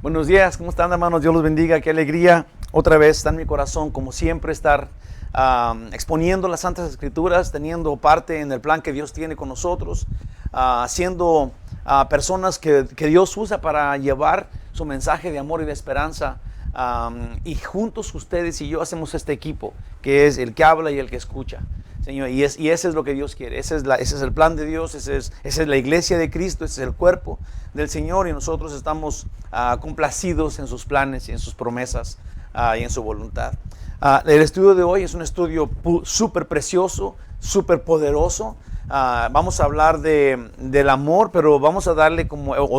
Buenos días, ¿cómo están, hermanos? Dios los bendiga, qué alegría. Otra vez está en mi corazón, como siempre, estar exponiendo las Santas Escrituras, teniendo parte en el plan que Dios tiene con nosotros, siendo personas que Dios usa para llevar su mensaje de amor y de esperanza. Y juntos ustedes y yo hacemos este equipo, que es el que habla y el que escucha. Señor, y ese es lo que Dios quiere, ese es el plan de Dios, esa es la iglesia de Cristo, ese es el cuerpo del Señor, y nosotros estamos complacidos en sus planes y en sus promesas y en su voluntad. El estudio de hoy es un estudio súper precioso, súper poderoso. Vamos a hablar del amor, pero vamos a darle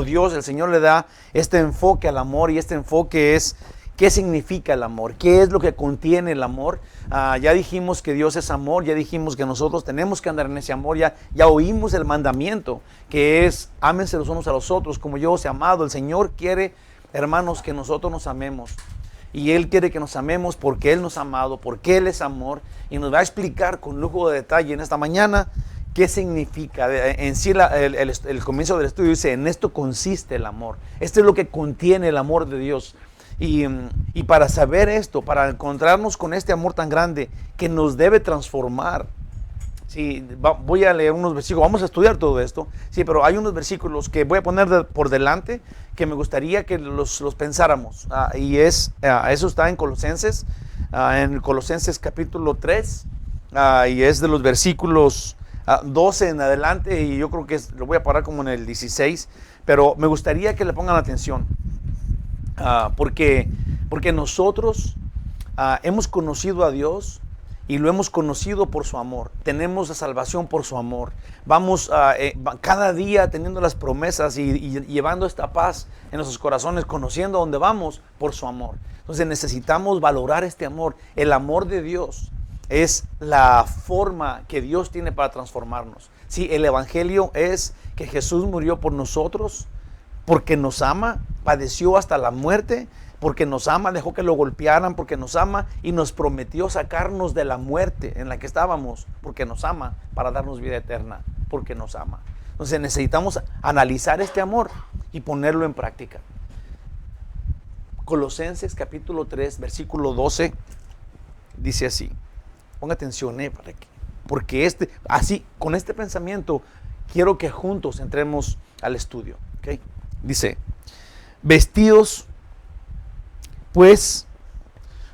Dios, el Señor le da este enfoque al amor, y este enfoque es: ¿qué significa el amor? ¿Qué es lo que contiene el amor? Ya dijimos que Dios es amor, ya dijimos que nosotros tenemos que andar en ese amor, ya oímos el mandamiento, que es: ámense los unos a los otros como yo os he amado. El Señor quiere, hermanos, que nosotros nos amemos. Y Él quiere que nos amemos porque Él nos ha amado, porque Él es amor. Y nos va a explicar con lujo de detalle en esta mañana qué significa. En sí el comienzo del estudio dice: en esto consiste el amor. Esto es lo que contiene el amor de Dios. Y para saber esto, para encontrarnos con este amor tan grande que nos debe transformar. Sí, voy a leer unos versículos, vamos a estudiar todo esto, sí, pero hay unos versículos que voy a poner por delante que me gustaría que los pensáramos. Eso está en Colosenses, en Colosenses capítulo 3, y es de los versículos 12 en adelante, y yo creo que lo voy a parar como en el 16, pero me gustaría que le pongan atención. Porque nosotros hemos conocido a Dios y lo hemos conocido por su amor. Tenemos la salvación por su amor. Vamos cada día teniendo las promesas y llevando esta paz en nuestros corazones, conociendo a dónde vamos por su amor. Entonces necesitamos valorar este amor. El amor de Dios es la forma que Dios tiene para transformarnos. Sí, el evangelio es que Jesús murió por nosotros, porque nos ama, padeció hasta la muerte, porque nos ama, dejó que lo golpearan, porque nos ama, y nos prometió sacarnos de la muerte en la que estábamos, porque nos ama, para darnos vida eterna, porque nos ama. Entonces necesitamos analizar este amor y ponerlo en práctica. Colosenses capítulo 3, versículo 12, dice así. Ponga atención, porque así, con este pensamiento, quiero que juntos entremos al estudio. ¿Okay? Dice: vestidos pues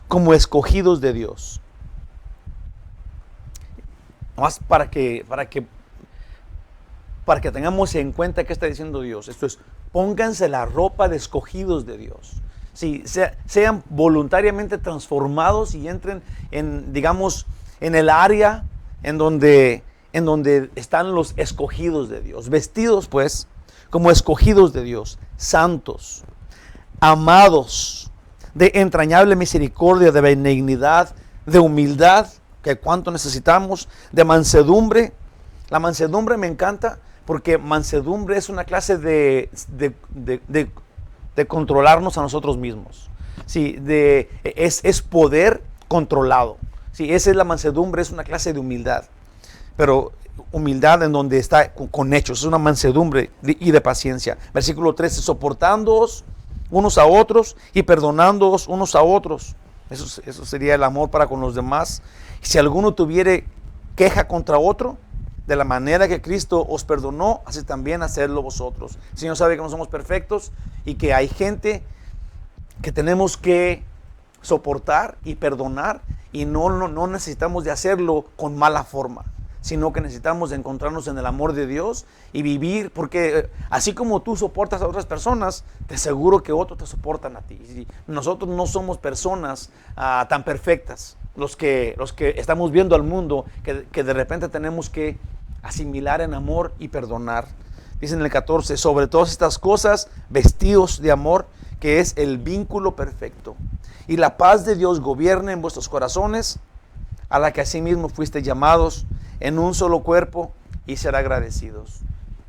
como escogidos de Dios. Más para que tengamos en cuenta qué está diciendo Dios. Esto es: pónganse la ropa de escogidos de Dios. Sí, sean voluntariamente transformados y entren en el área en donde están los escogidos de Dios. Vestidos pues como escogidos de Dios, santos, amados, de entrañable misericordia, de benignidad, de humildad, que cuánto necesitamos, de mansedumbre. La mansedumbre me encanta, porque mansedumbre es una clase de controlarnos a nosotros mismos. Sí, es poder controlado. Sí, esa es la mansedumbre, es una clase de humildad. Pero humildad en donde está con hechos, es una mansedumbre y de paciencia. Versículo 13: soportándoos unos a otros y perdonándoos unos a otros. Eso sería el amor para con los demás. Si alguno tuviere queja contra otro, de la manera que Cristo os perdonó, así también hacedlo vosotros. El Señor sabe que no somos perfectos y que hay gente que tenemos que soportar y perdonar, y no necesitamos de hacerlo con mala forma, sino que necesitamos de encontrarnos en el amor de Dios y vivir, porque así como tú soportas a otras personas, te aseguro que otros te soportan a ti. Nosotros no somos personas tan perfectas, los que estamos viendo al mundo, que de repente tenemos que asimilar en amor y perdonar. Dice en el 14: sobre todas estas cosas, vestidos de amor, que es el vínculo perfecto, y la paz de Dios gobierne en vuestros corazones, a la que asimismo fuisteis llamados en un solo cuerpo, y ser agradecidos.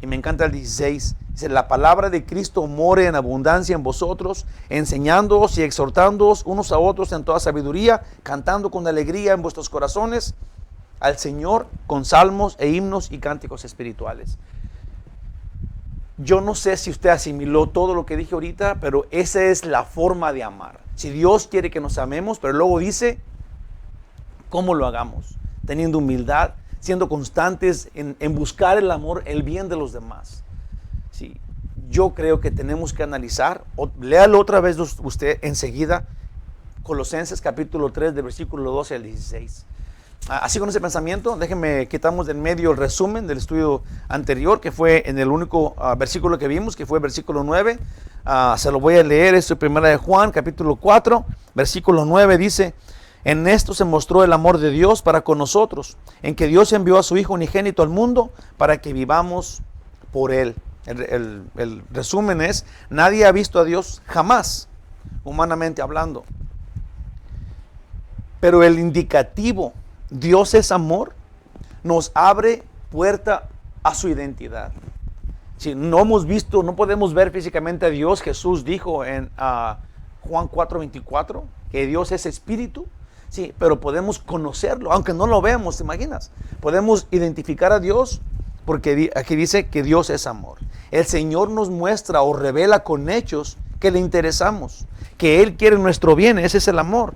Y me encanta el 16, dice: la palabra de Cristo more en abundancia en vosotros, enseñándoos y exhortándoos unos a otros en toda sabiduría, cantando con alegría en vuestros corazones al Señor con salmos e himnos y cánticos espirituales. Yo no sé si usted asimiló todo lo que dije ahorita, pero esa es la forma de amar. Si Dios quiere que nos amemos, pero luego dice cómo lo hagamos, teniendo humildad, siendo constantes en buscar el amor, el bien de los demás. Sí, yo creo que tenemos que analizar, léalo otra vez usted enseguida, Colosenses capítulo 3, del versículo 12 al 16. Así con ese pensamiento, déjenme quitamos de en medio el resumen del estudio anterior, que fue en el único versículo que vimos, que fue el versículo 9. Se lo voy a leer, esto es primera de Juan, capítulo 4, versículo 9, dice: en esto se mostró el amor de Dios para con nosotros, en que Dios envió a su Hijo unigénito al mundo para que vivamos por Él. El resumen es: nadie ha visto a Dios jamás, humanamente hablando. Pero el indicativo, Dios es amor, nos abre puerta a su identidad. Si no hemos visto, no podemos ver físicamente a Dios. Jesús dijo en Juan 4:24 que Dios es espíritu. Sí, pero podemos conocerlo, aunque no lo veamos, ¿te imaginas? Podemos identificar a Dios porque aquí dice que Dios es amor. El Señor nos muestra o revela con hechos que le interesamos, que Él quiere nuestro bien. Ese es el amor.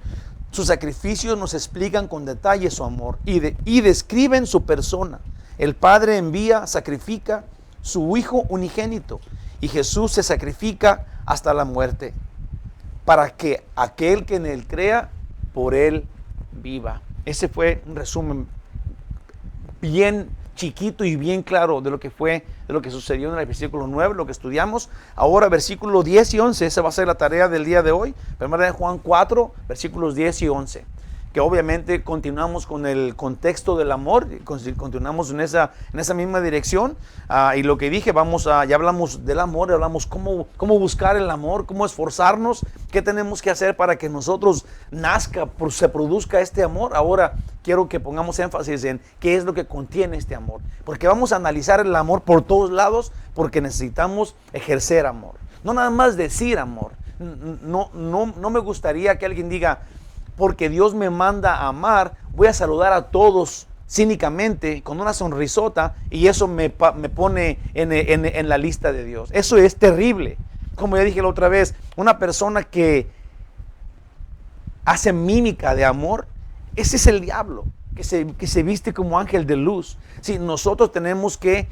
Sus sacrificios nos explican con detalle su amor y describen su persona. El Padre envía, sacrifica su Hijo unigénito, y Jesús se sacrifica hasta la muerte para que aquel que en Él crea, por Él viva. Ese fue un resumen bien chiquito y bien claro de lo que fue, de lo que sucedió en el versículo 9, lo que estudiamos. Ahora versículos 10 y 11, esa va a ser la tarea del día de hoy. Primera de Juan 4, versículos 10 y 11. Que obviamente continuamos con el contexto del amor, continuamos en esa misma dirección. Y lo que dije, ya hablamos del amor, hablamos cómo buscar el amor, cómo esforzarnos, qué tenemos que hacer para que nosotros se produzca este amor. Ahora quiero que pongamos énfasis en qué es lo que contiene este amor, porque vamos a analizar el amor por todos lados, porque necesitamos ejercer amor, no nada más decir amor. No me gustaría que alguien diga: porque Dios me manda a amar, voy a saludar a todos cínicamente, con una sonrisota, y eso me pone en la lista de Dios. Eso es terrible. Como ya dije la otra vez, una persona que hace mímica de amor, ese es el diablo, que se viste como ángel de luz. Sí, nosotros tenemos que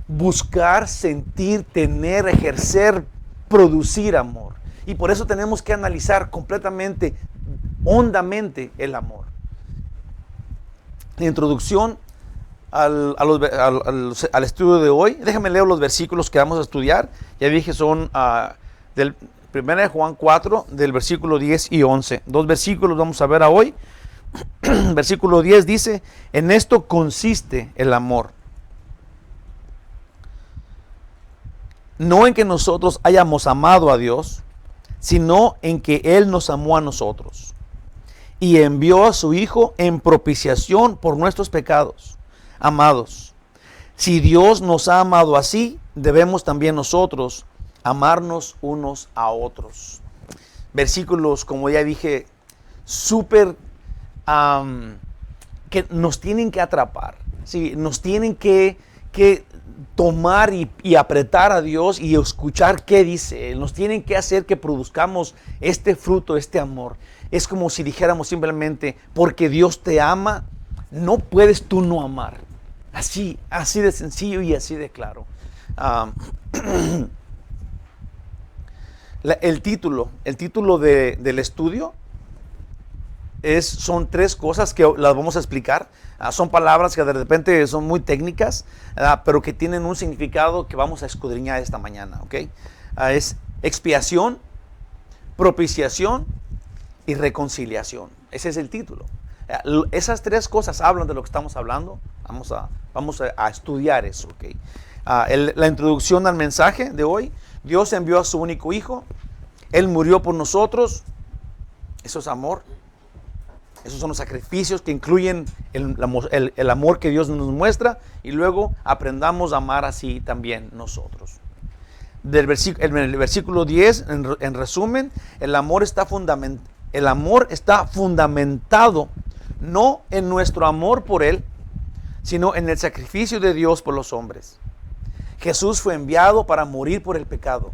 buscar, sentir, tener, ejercer, producir amor. Y por eso tenemos que analizar completamente, hondamente, el amor. La introducción al estudio de hoy, déjame leer los versículos que vamos a estudiar. Ya dije, son del 1 de Juan 4, del versículo 10 y 11. Dos versículos vamos a ver hoy. Versículo 10 dice: en esto consiste el amor, no en que nosotros hayamos amado a Dios, sino en que Él nos amó a nosotros y envió a su Hijo en propiciación por nuestros pecados. Amados, si Dios nos ha amado así, debemos también nosotros amarnos unos a otros. Versículos, como ya dije, súper que nos tienen que atrapar, ¿sí? Nos tienen que tomar y apretar a Dios y escuchar qué dice Él. Nos tienen que hacer que produzcamos este fruto, este amor. Es como si dijéramos simplemente: porque Dios te ama, no puedes tú no amar. Así de sencillo y así de claro. El título del estudio son tres cosas que las vamos a explicar. Son palabras que de repente son muy técnicas, pero que tienen un significado que vamos a escudriñar esta mañana, ¿ok? Es expiación, propiciación y reconciliación. Ese es el título. Esas tres cosas hablan de lo que estamos hablando. Vamos a estudiar eso, ¿ok? La introducción al mensaje de hoy: Dios envió a su único Hijo, Él murió por nosotros. Eso es amor. Esos son los sacrificios que incluyen el amor que Dios nos muestra, y luego aprendamos a amar así también nosotros. En el versículo 10, en resumen, el amor está fundamentado no en nuestro amor por Él, sino en el sacrificio de Dios por los hombres. Jesús fue enviado para morir por el pecado.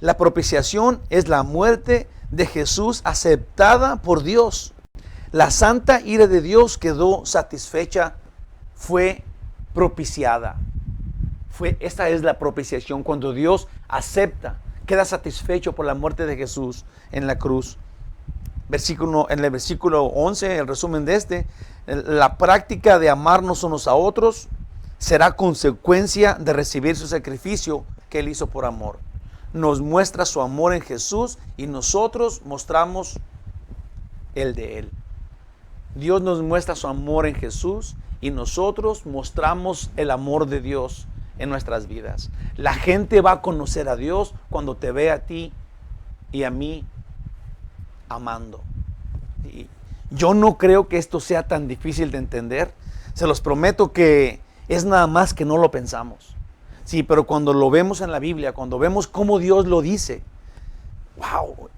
La propiciación es la muerte de Jesús aceptada por Dios. La santa ira de Dios quedó satisfecha, fue propiciada. Esta es la propiciación, cuando Dios acepta, queda satisfecho por la muerte de Jesús en la cruz. En el versículo 11, el resumen de la práctica de amarnos unos a otros será consecuencia de recibir su sacrificio que Él hizo por amor. Nos muestra su amor en Jesús y nosotros mostramos el de Él. Dios nos muestra su amor en Jesús y nosotros mostramos el amor de Dios en nuestras vidas. La gente va a conocer a Dios cuando te ve a ti y a mí amando. Y yo no creo que esto sea tan difícil de entender. Se los prometo que es nada más que no lo pensamos. Sí, pero cuando lo vemos en la Biblia, cuando vemos cómo Dios lo dice, wow,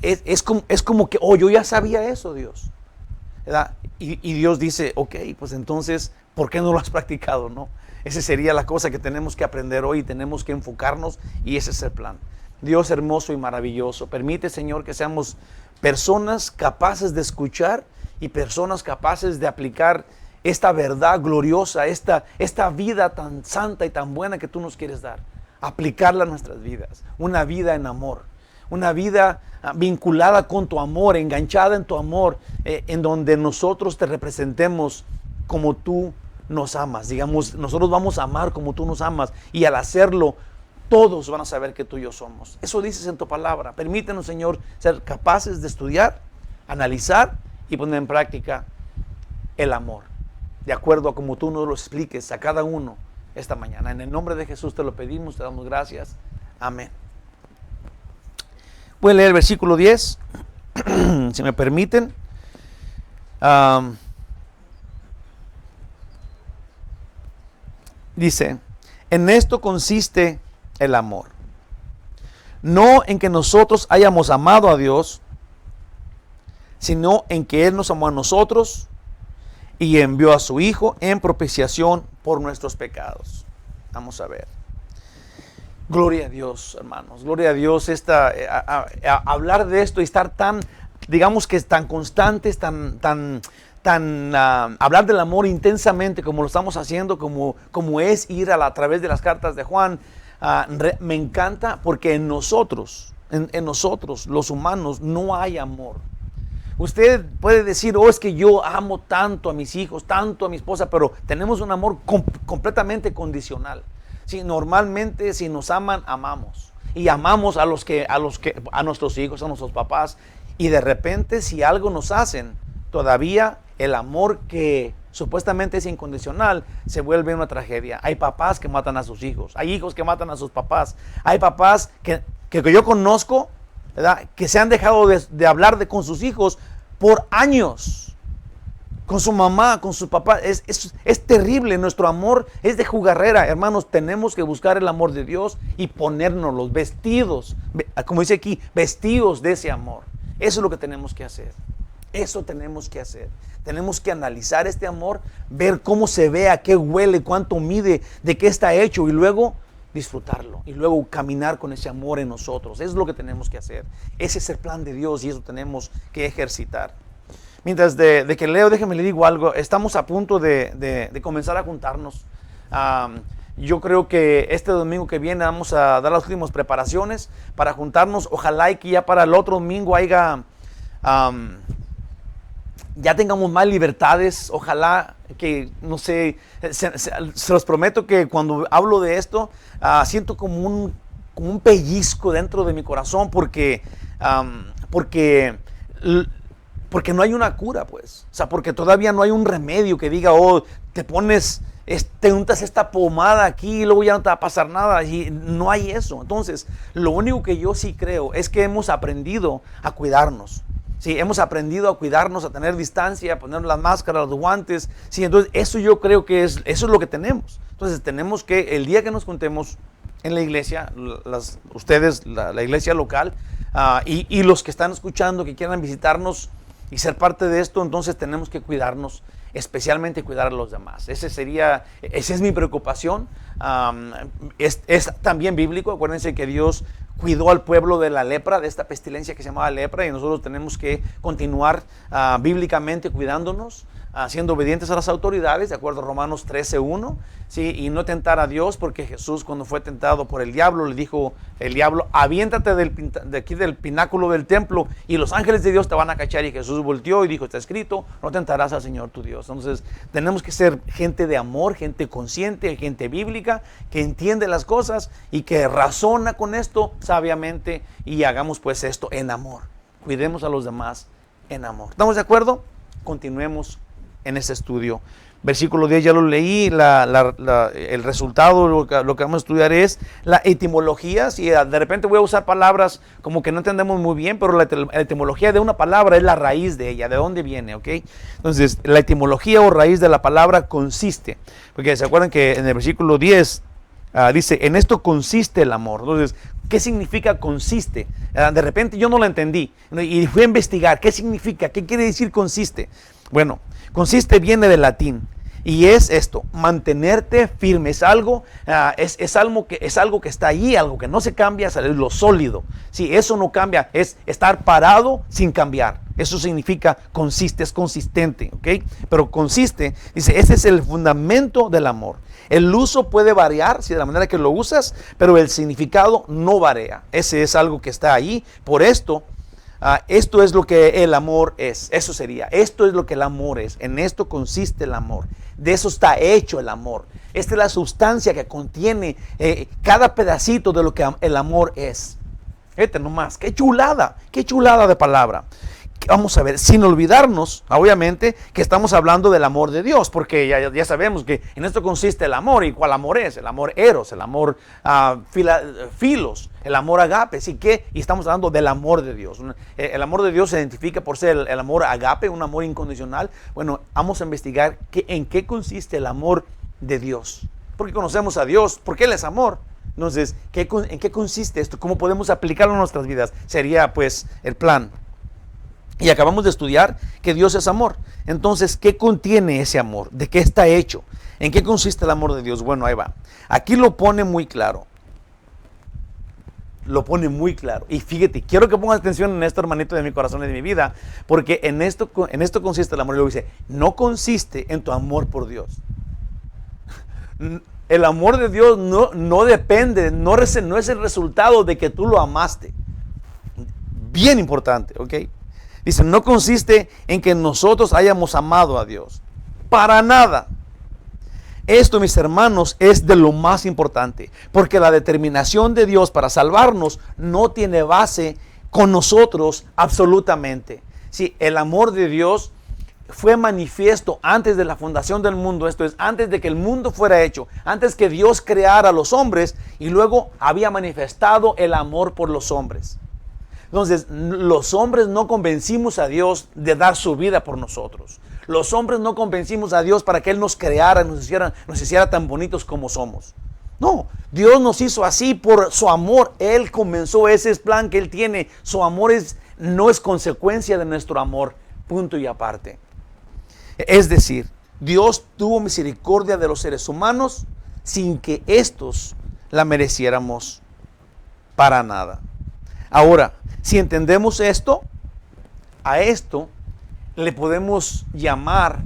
es como que, yo ya sabía eso, Dios. ¿Verdad? Y Dios dice, ok, pues entonces, ¿por qué no lo has practicado? ¿No? Esa sería la cosa que tenemos que aprender hoy, tenemos que enfocarnos y ese es el plan. Dios hermoso y maravilloso, permite, Señor, que seamos personas capaces de escuchar y personas capaces de aplicar esta verdad gloriosa, esta vida tan santa y tan buena que tú nos quieres dar. Aplicarla a nuestras vidas, una vida en amor, una vida vinculada con tu amor, enganchada en tu amor, en donde nosotros te representemos como tú nos amas. Digamos, nosotros vamos a amar como tú nos amas y al hacerlo, todos van a saber que tú y yo somos. Eso dices en tu palabra. Permítenos, Señor, ser capaces de estudiar, analizar y poner en práctica el amor, de acuerdo a como tú nos lo expliques a cada uno esta mañana. En el nombre de Jesús te lo pedimos, te damos gracias. Amén. Voy a leer el versículo 10, si me permiten. Dice, en esto consiste el amor. No en que nosotros hayamos amado a Dios, sino en que Él nos amó a nosotros y envió a su Hijo en propiciación por nuestros pecados. Vamos a ver. Gloria a Dios, hermanos. Gloria a Dios. Hablar de esto y estar tan, digamos que tan constantes, hablar del amor intensamente como lo estamos haciendo, como es ir a través de las cartas de Juan. Me encanta porque en nosotros, los humanos, no hay amor. Usted puede decir, es que yo amo tanto a mis hijos, tanto a mi esposa, pero tenemos un amor completamente condicional. Sí, normalmente si nos aman, amamos. Y amamos a nuestros hijos, a nuestros papás. Y de repente si algo nos hacen, todavía el amor que supuestamente es incondicional se vuelve una tragedia. Hay papás que matan a sus hijos, hay hijos que matan a sus papás, hay papás que yo conozco, ¿verdad?, que se han dejado de hablar con sus hijos por años, con su mamá, con su papá. Es terrible. Nuestro amor es de jugarrera. Hermanos, tenemos que buscar el amor de Dios y ponernos los vestidos, como dice aquí, vestidos de ese amor. Eso es lo que tenemos que hacer. Eso tenemos que hacer. Tenemos que analizar este amor, ver cómo se ve, a qué huele, cuánto mide, de qué está hecho y luego disfrutarlo y luego caminar con ese amor en nosotros. Eso es lo que tenemos que hacer. Ese es el plan de Dios y eso tenemos que ejercitar. Mientras de que leo, déjeme le digo algo. Estamos a punto de comenzar a juntarnos. Yo creo que este domingo que viene vamos a dar las últimas preparaciones para juntarnos. Ojalá y que ya para el otro domingo ya tengamos más libertades. Ojalá que, no sé, se los prometo que cuando hablo de esto, siento como un pellizco dentro de mi corazón porque no hay una cura, pues. O sea, porque todavía no hay un remedio que diga, te untas esta pomada aquí y luego ya no te va a pasar nada. Y no hay eso. Entonces, lo único que yo sí creo es que hemos aprendido a cuidarnos. Sí, hemos aprendido a cuidarnos, a tener distancia, a poner las máscaras, los guantes. Sí, entonces eso yo creo que eso es lo que tenemos. Entonces tenemos que, el día que nos juntemos en la iglesia, ustedes, la iglesia local, y los que están escuchando, que quieran visitarnos y ser parte de esto, entonces tenemos que cuidarnos especialmente cuidar a los demás. Esa es mi preocupación. Es también bíblico. Acuérdense que Dios cuidó al pueblo de la lepra, de esta pestilencia que se llamaba lepra, y nosotros tenemos que continuar bíblicamente cuidándonos, siendo obedientes a las autoridades, de acuerdo a Romanos 13:1, ¿sí? Y no tentar a Dios, porque Jesús, cuando fue tentado por el diablo, le dijo el diablo: aviéntate de aquí del pináculo del templo y los ángeles de Dios te van a cachar. Y Jesús volteó y dijo: está escrito, no tentarás al Señor tu Dios. Entonces tenemos que ser gente de amor, gente consciente, gente bíblica, que entiende las cosas y que razona con esto sabiamente, y hagamos pues esto en amor. Cuidemos a los demás en amor. ¿Estamos de acuerdo? Continuemos en este estudio. Versículo 10 ya lo leí. El resultado, lo que vamos a estudiar es la etimología. Si de repente voy a usar palabras como que no entendemos muy bien, pero la etimología de una palabra es la raíz de ella, de dónde viene, ¿ok? Entonces, la etimología o raíz de la palabra consiste, porque se acuerdan que en el versículo 10 dice: en esto consiste el amor. Entonces, ¿qué significa consiste? De repente yo no lo entendí y fui a investigar qué significa, qué quiere decir consiste. Bueno, consiste viene del latín y es esto: mantenerte firme. Es algo, es algo que está allí, algo que no se cambia, es lo sólido. Sí, eso no cambia, es estar parado sin cambiar. Eso significa consiste, es consistente, ¿ok? Pero consiste, dice, ese es el fundamento del amor. El uso puede variar, si de la manera que lo usas, pero el significado no varía. Ese es algo que está ahí. Por esto, esto es lo que el amor es. Eso sería, esto es lo que el amor es. En esto consiste el amor. De eso está hecho el amor. Esta es la sustancia que contiene cada pedacito de lo que el amor es. Fíjate nomás, qué chulada de palabra. Vamos a ver, sin olvidarnos, obviamente, que estamos hablando del amor de Dios, porque ya sabemos que en esto consiste el amor. ¿Y cuál amor es? El amor eros, el amor filos, el amor agape. ¿Sí? Y estamos hablando del amor de Dios. El amor de Dios se identifica por ser el amor agape, un amor incondicional. Bueno, vamos a investigar en qué consiste el amor de Dios. Porque conocemos a Dios, porque Él es amor. Entonces, ¿en qué consiste esto? ¿Cómo podemos aplicarlo en nuestras vidas? Sería pues el plan. Y acabamos de estudiar que Dios es amor. Entonces, ¿qué contiene ese amor? ¿De qué está hecho? ¿En qué consiste el amor de Dios? Bueno, ahí va. Aquí lo pone muy claro. Lo pone muy claro. Y fíjate, quiero que pongas atención en esto, hermanito de mi corazón y de mi vida, porque en esto consiste el amor. Y luego dice: no consiste en tu amor por Dios. El amor de Dios no depende, no es el resultado de que tú lo amaste. Bien importante, ¿ok? Dice: no consiste en que nosotros hayamos amado a Dios. Para nada. Esto, mis hermanos, es de lo más importante. Porque la determinación de Dios para salvarnos no tiene base con nosotros absolutamente. Sí, el amor de Dios fue manifiesto antes de la fundación del mundo. Esto es, antes de que el mundo fuera hecho. Antes que Dios creara a los hombres. Y luego había manifestado el amor por los hombres. Entonces, los hombres no convencimos a Dios de dar su vida por nosotros. Los hombres no convencimos a Dios para que Él nos creara, nos hiciera tan bonitos como somos. No, Dios nos hizo así por su amor. Él comenzó, ese plan que Él tiene. Su amor no es consecuencia de nuestro amor, punto y aparte. Es decir, Dios tuvo misericordia de los seres humanos sin que estos la mereciéramos para nada. Ahora, si entendemos esto, a esto le podemos llamar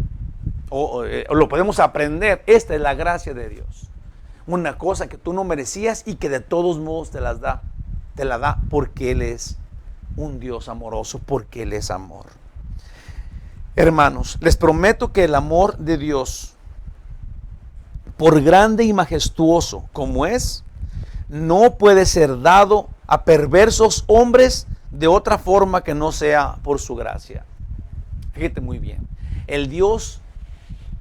o lo podemos aprender. Esta es la gracia de Dios. Una cosa que tú no merecías y que de todos modos te la da porque Él es un Dios amoroso, porque Él es amor. Hermanos, les prometo que el amor de Dios, por grande y majestuoso como es, no puede ser dado a perversos hombres de otra forma que no sea por su gracia. Fíjate muy bien. El Dios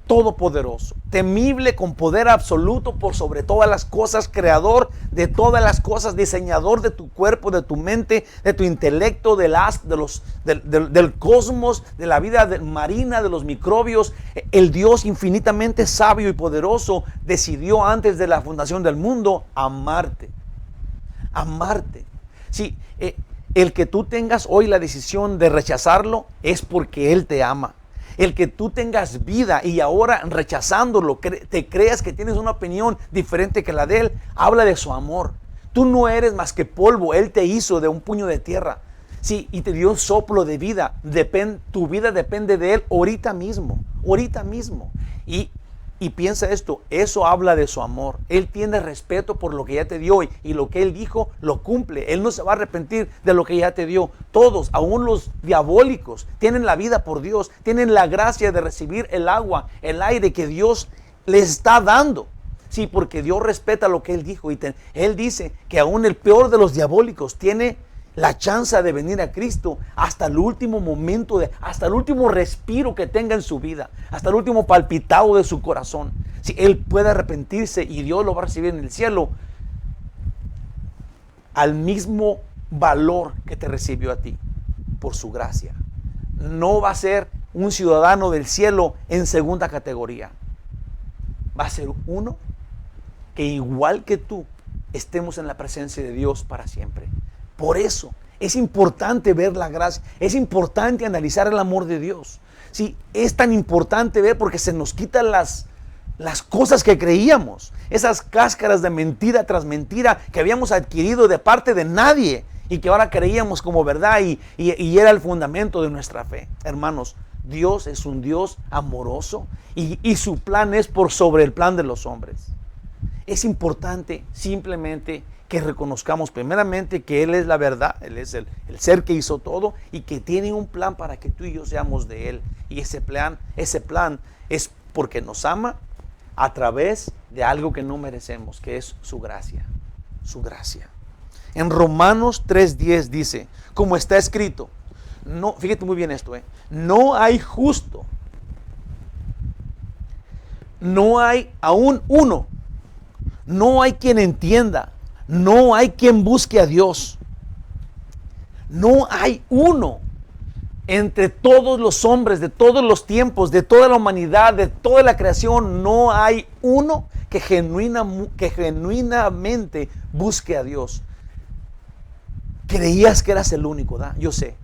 todopoderoso, temible con poder absoluto por sobre todas las cosas, creador de todas las cosas, diseñador de tu cuerpo, de tu mente, de tu intelecto, del cosmos, de la vida marina, de los microbios. El Dios infinitamente sabio y poderoso decidió antes de la fundación del mundo amarte. Amarte. Sí, el que tú tengas hoy la decisión de rechazarlo es porque Él te ama. El que tú tengas vida y ahora rechazándolo, te creas que tienes una opinión diferente que la de Él, habla de su amor. Tú no eres más que polvo, Él te hizo de un puño de tierra. Sí, y te dio un soplo de vida. Tu vida depende de Él ahorita mismo. Y piensa esto, eso habla de su amor. Él tiene respeto por lo que ya te dio y lo que Él dijo lo cumple. Él no se va a arrepentir de lo que ya te dio. Todos, aún los diabólicos, tienen la vida por Dios, tienen la gracia de recibir el agua, el aire que Dios les está dando. Sí, porque Dios respeta lo que Él dijo. Él dice que aún el peor de los diabólicos tiene la chance de venir a Cristo hasta el último momento, hasta el último respiro que tenga en su vida, hasta el último palpitado de su corazón. Si Él puede arrepentirse y Dios lo va a recibir en el cielo al mismo valor que te recibió a ti, por su gracia. No va a ser un ciudadano del cielo en segunda categoría. Va a ser uno que igual que tú estemos en la presencia de Dios para siempre. Por eso es importante ver la gracia, es importante analizar el amor de Dios. Sí, es tan importante ver porque se nos quitan las cosas que creíamos, esas cáscaras de mentira tras mentira que habíamos adquirido de parte de nadie y que ahora creíamos como verdad y era el fundamento de nuestra fe. Hermanos, Dios es un Dios amoroso y su plan es por sobre el plan de los hombres. Es importante simplemente que reconozcamos primeramente que Él es la verdad, Él es el ser que hizo todo y que tiene un plan para que tú y yo seamos de Él. Y ese plan es porque nos ama a través de algo que no merecemos, que es su gracia, su gracia. En Romanos 3:10 dice, como está escrito, no, fíjate muy bien esto, no hay justo, no hay aún uno, no hay quien entienda, no hay quien busque a Dios. No hay uno entre todos los hombres, de todos los tiempos, de toda la humanidad, de toda la creación. No hay uno que genuinamente busque a Dios. Creías que eras el único, ¿da? Yo sé,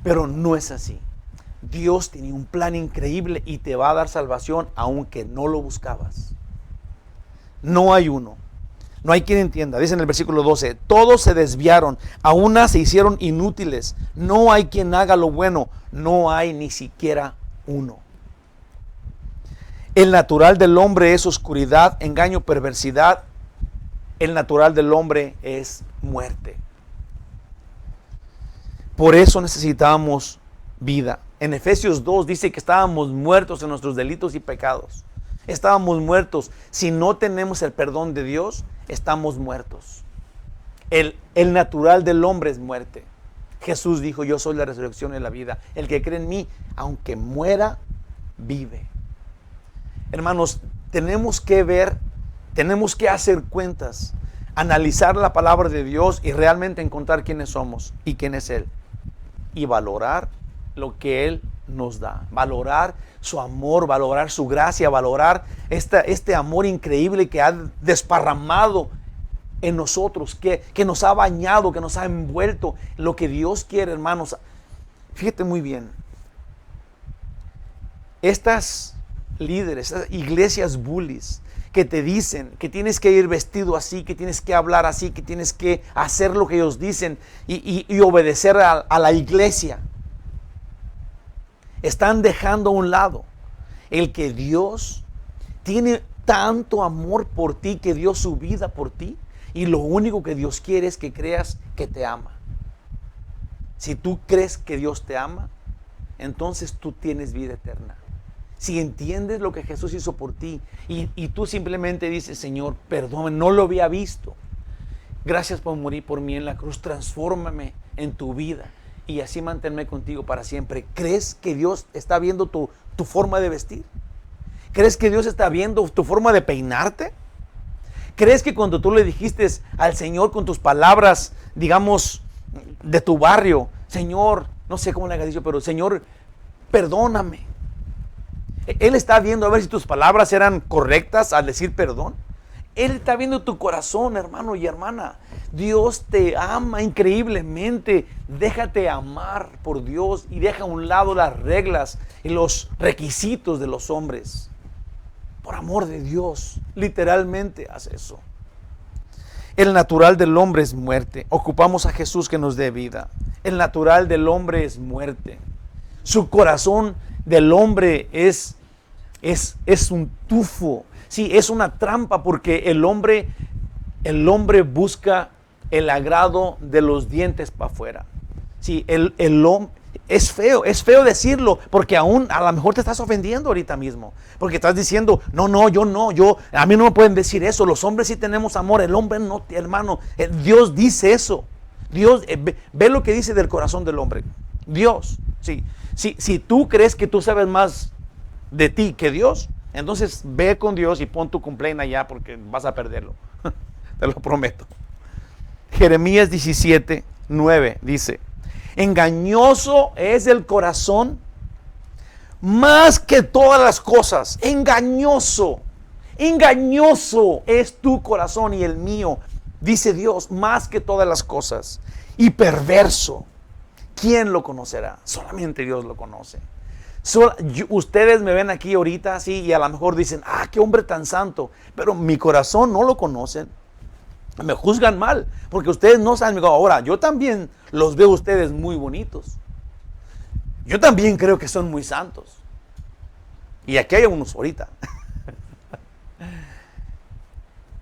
pero no es así. Dios tiene un plan increíble y te va a dar salvación aunque no lo buscabas. No hay uno. No hay quien entienda. Dice en el versículo 12, todos se desviaron, a una se hicieron inútiles. No hay quien haga lo bueno, no hay ni siquiera uno. El natural del hombre es oscuridad, engaño, perversidad. El natural del hombre es muerte. Por eso necesitamos vida. En Efesios 2 dice que estábamos muertos en nuestros delitos y pecados. Estábamos muertos. Si no tenemos el perdón de Dios, estamos muertos. El natural del hombre es muerte. Jesús dijo, yo soy la resurrección y la vida. El que cree en mí, aunque muera, vive. Hermanos, tenemos que ver, tenemos que hacer cuentas, analizar la palabra de Dios y realmente encontrar quiénes somos y quién es Él. Y valorar lo que Él nos da, valorar su amor, valorar su gracia, valorar este amor increíble que ha desparramado en nosotros, que nos ha bañado, que nos ha envuelto. Lo que Dios quiere, hermanos, fíjate muy bien, estas líderes, estas iglesias bullies que te dicen que tienes que ir vestido así, que tienes que hablar así, que tienes que hacer lo que ellos dicen y obedecer a la iglesia, están dejando a un lado el que Dios tiene tanto amor por ti, que dio su vida por ti, y lo único que Dios quiere es que creas que te ama. Si tú crees que Dios te ama, entonces tú tienes vida eterna. Si entiendes lo que Jesús hizo por ti y tú simplemente dices, Señor, perdóname, no lo había visto. Gracias por morir por mí en la cruz, transfórmame en tu vida y así mantenerme contigo para siempre. ¿Crees que Dios está viendo tu forma de vestir? ¿Crees que Dios está viendo tu forma de peinarte? ¿Crees que cuando tú le dijiste al Señor con tus palabras, digamos, de tu barrio, Señor, no sé cómo le hayas dicho, pero Señor, perdóname? Él está viendo a ver si tus palabras eran correctas al decir perdón. Él está viendo tu corazón, hermano y hermana. Dios te ama increíblemente. Déjate amar por Dios y deja a un lado las reglas y los requisitos de los hombres. Por amor de Dios, literalmente haz eso. El natural del hombre es muerte. Ocupamos a Jesús que nos dé vida. El natural del hombre es muerte. Su corazón del hombre es un tufo. Sí, es una trampa porque el hombre busca el agrado de los dientes para afuera. Sí, el hombre es feo decirlo, porque aún a lo mejor te estás ofendiendo ahorita mismo, porque estás diciendo, no, a mí no me pueden decir eso, los hombres sí tenemos amor, el hombre no, hermano. Dios dice eso. Dios, ve lo que dice del corazón del hombre. Dios, sí. Si tú crees que tú sabes más de ti que Dios, entonces ve con Dios y pon tu complaint allá porque vas a perderlo. Te lo prometo. Jeremías 17:9 dice: engañoso es el corazón más que todas las cosas. Engañoso es tu corazón y el mío, dice Dios, más que todas las cosas. Y perverso, ¿quién lo conocerá? Solamente Dios lo conoce. Ustedes me ven aquí ahorita así y a lo mejor dicen, qué hombre tan santo, pero mi corazón no lo conocen. Me juzgan mal, porque ustedes no saben. Ahora, yo también los veo a ustedes muy bonitos. Yo también creo que son muy santos. Y aquí hay unos ahorita.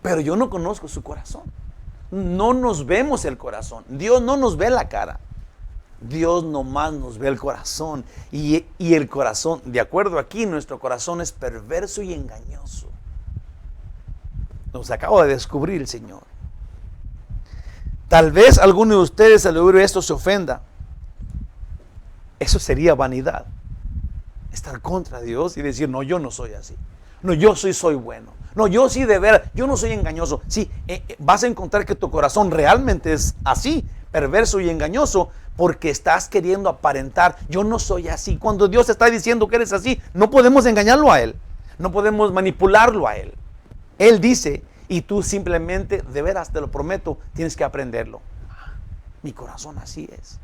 Pero yo no conozco su corazón. No nos vemos el corazón. Dios no nos ve la cara. Dios nomás nos ve el corazón. Y el corazón, de acuerdo aquí, nuestro corazón es perverso y engañoso. Nos acaba de descubrir el Señor. Tal vez alguno de ustedes al oír esto se ofenda. Eso sería vanidad. Estar contra Dios y decir, no, yo no soy así. No, yo sí soy bueno. No, yo sí de veras, yo no soy engañoso. Sí, vas a encontrar que tu corazón realmente es así, perverso y engañoso, porque estás queriendo aparentar, yo no soy así. Cuando Dios está diciendo que eres así, no podemos engañarlo a Él. No podemos manipularlo a Él. Él dice, y tú simplemente, de veras, te lo prometo, tienes que aprenderlo. Mi corazón así es.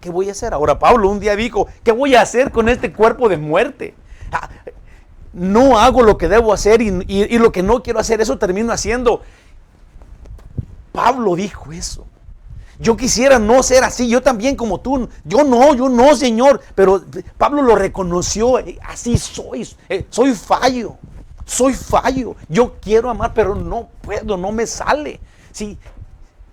¿Qué voy a hacer? Ahora Pablo un día dijo, ¿qué voy a hacer con este cuerpo de muerte? No hago lo que debo hacer y lo que no quiero hacer, eso termino haciendo. Pablo dijo eso. Yo quisiera no ser así, yo también como tú. Yo no, Señor. Pero Pablo lo reconoció, así soy fallo. Soy fallo. Yo quiero amar, pero no puedo, no me sale. Sí,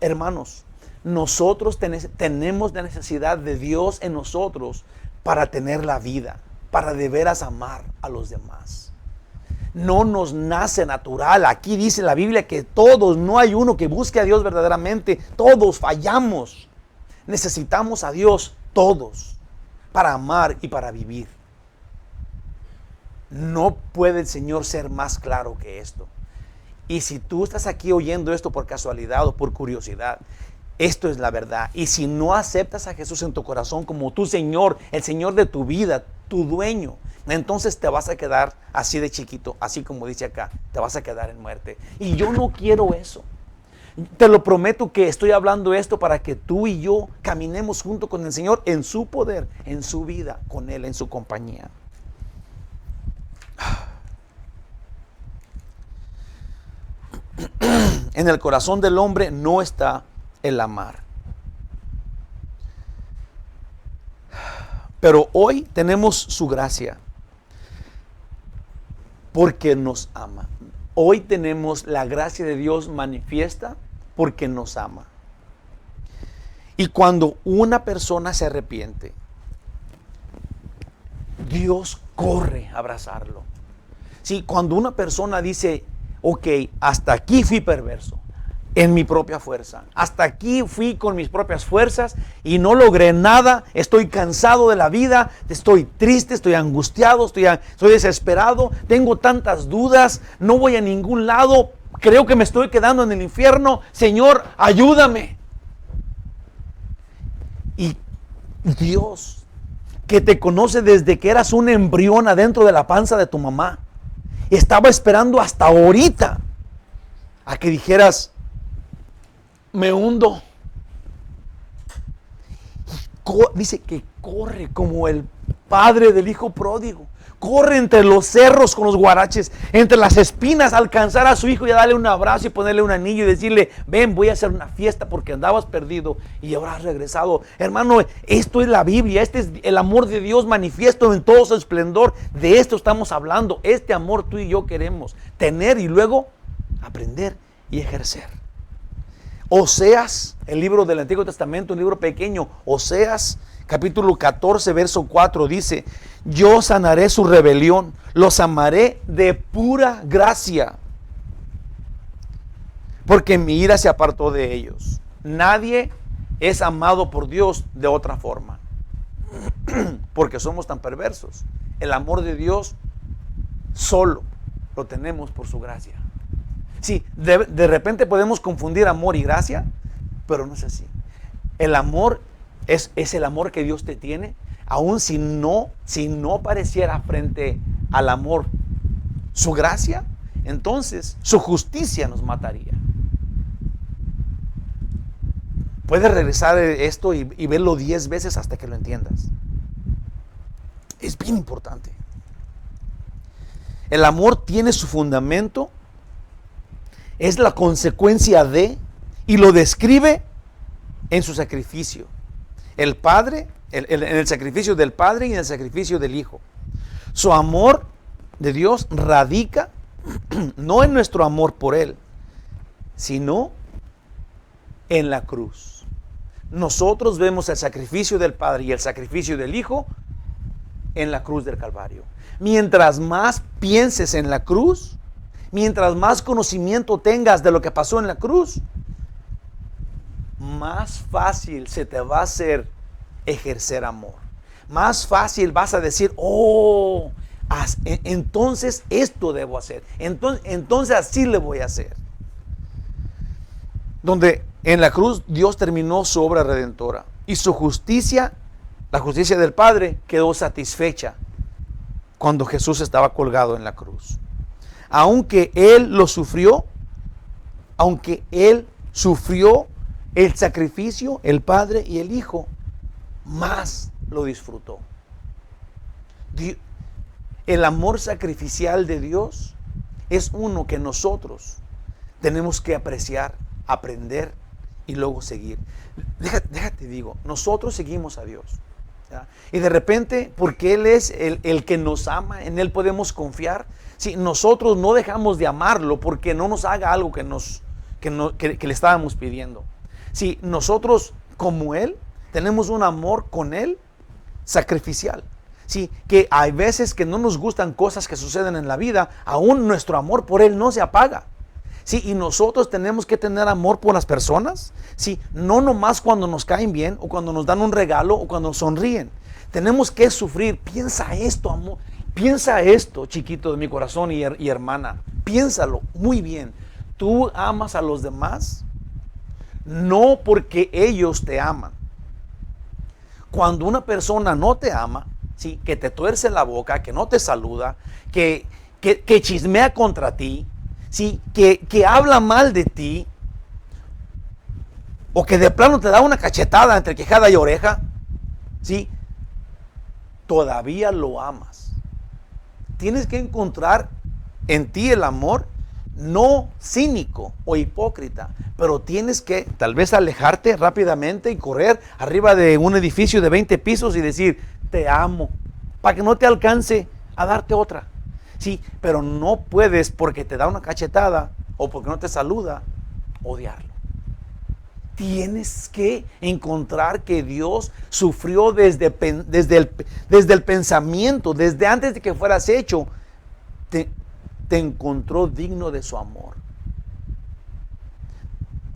hermanos, nosotros tenemos la necesidad de Dios en nosotros para tener la vida, para de veras amar a los demás. No nos nace natural. Aquí dice la Biblia que todos, no hay uno que busque a Dios verdaderamente. Todos fallamos. Necesitamos a Dios todos para amar y para vivir. No puede el Señor ser más claro que esto. Y si tú estás aquí oyendo esto por casualidad o por curiosidad, esto es la verdad. Y si no aceptas a Jesús en tu corazón como tu Señor, el Señor de tu vida, tu dueño, entonces te vas a quedar así de chiquito, así como dice acá, te vas a quedar en muerte. Y yo no quiero eso. Te lo prometo que estoy hablando esto para que tú y yo caminemos junto con el Señor en su poder, en su vida, con Él, en su compañía. En el corazón del hombre no está el amar. Pero hoy tenemos su gracia porque nos ama. Hoy tenemos la gracia de Dios manifiesta porque nos ama. Y cuando una persona se arrepiente, Dios corre a abrazarlo. Sí, cuando una persona dice, ok, hasta aquí fui perverso, en mi propia fuerza. Hasta aquí fui con mis propias fuerzas y no logré nada. Estoy cansado de la vida, estoy triste, estoy angustiado, estoy desesperado, tengo tantas dudas, no voy a ningún lado, creo que me estoy quedando en el infierno. Señor, ayúdame. Y Dios, que te conoce desde que eras un embrión adentro de la panza de tu mamá, estaba esperando hasta ahorita a que dijeras, me hundo. Dice que corre como el padre del hijo pródigo. Corre entre los cerros con los guaraches, entre las espinas, a alcanzar a su hijo y a darle un abrazo y ponerle un anillo y decirle, ven, voy a hacer una fiesta porque andabas perdido y ahora has regresado. Hermano, esto es la Biblia, este es el amor de Dios manifiesto en todo su esplendor. De esto estamos hablando. Este amor tú y yo queremos tener y luego aprender y ejercer. Oseas, el libro del Antiguo Testamento, un libro pequeño, Oseas, capítulo 14, verso 4, dice, yo sanaré su rebelión, los amaré de pura gracia, porque mi ira se apartó de ellos. Nadie es amado por Dios de otra forma, porque somos tan perversos. El amor de Dios solo lo tenemos por su gracia. Sí, de repente podemos confundir amor y gracia, pero no es así. El amor es el amor que Dios te tiene, aun si no pareciera frente al amor su gracia, entonces su justicia nos mataría. Puedes regresar esto y verlo 10 veces hasta que lo entiendas. Es bien importante. El amor tiene su fundamento, es la consecuencia de, y lo describe en su sacrificio. El Padre, en el sacrificio del Padre y en el sacrificio del Hijo. Su amor de Dios radica no en nuestro amor por Él, sino en la cruz. Nosotros vemos el sacrificio del Padre y el sacrificio del Hijo en la cruz del Calvario. Mientras más pienses en la cruz, mientras más conocimiento tengas de lo que pasó en la cruz, más fácil se te va a hacer ejercer amor. Más fácil vas a decir, oh, entonces esto debo hacer. Entonces así le voy a hacer. Donde en la cruz Dios terminó su obra redentora y su justicia, la justicia del Padre, quedó satisfecha cuando Jesús estaba colgado en la cruz. Aunque Él lo sufrió, aunque Él sufrió el sacrificio, el Padre y el Hijo, más lo disfrutó. El amor sacrificial de Dios es uno que nosotros tenemos que apreciar, aprender y luego seguir. Déjate digo, nosotros seguimos a Dios, ¿ya? Y de repente, porque Él es el que nos ama, en Él podemos confiar. Si nosotros no dejamos de amarlo porque no nos haga algo que le estábamos pidiendo. Si nosotros como Él tenemos un amor con Él sacrificial. Sí, que hay veces que no nos gustan cosas que suceden en la vida, aún nuestro amor por Él no se apaga. Sí, y nosotros tenemos que tener amor por las personas, sí, no nomás cuando nos caen bien o cuando nos dan un regalo o cuando nos sonríen. Tenemos que sufrir. Piensa esto, amor. Piensa esto, chiquito de mi corazón y hermana. Piénsalo muy bien. Tú amas a los demás no porque ellos te aman. Cuando una persona no te ama, ¿sí?, que te tuerce la boca, que no te saluda, que chismea contra ti, ¿sí?, que habla mal de ti, o que de plano te da una cachetada entre quijada y oreja, ¿sí?, todavía lo amas. Tienes que encontrar en ti el amor, no cínico o hipócrita, pero tienes que tal vez alejarte rápidamente y correr arriba de un edificio de 20 pisos y decir, te amo, para que no te alcance a darte otra. Sí, pero no puedes porque te da una cachetada o porque no te saluda, odiarlo. Tienes que encontrar que Dios sufrió desde el pensamiento, desde antes de que fueras hecho, te encontró digno de su amor.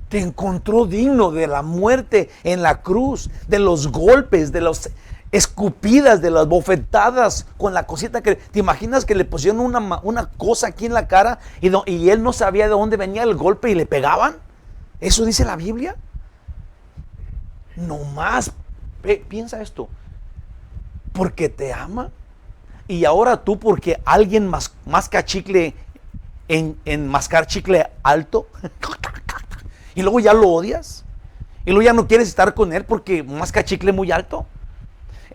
Te encontró digno de la muerte en la cruz, de los golpes, de las escupidas, de las bofetadas con la cosita que... ¿Te imaginas que le pusieron una cosa aquí en la cara y él no sabía de dónde venía el golpe y le pegaban? ¿Eso dice la Biblia? No más. Piensa esto. Porque te ama. Y ahora tú, porque alguien más cachicle en mascar chicle alto y luego ya lo odias y luego ya no quieres estar con él porque masca chicle muy alto.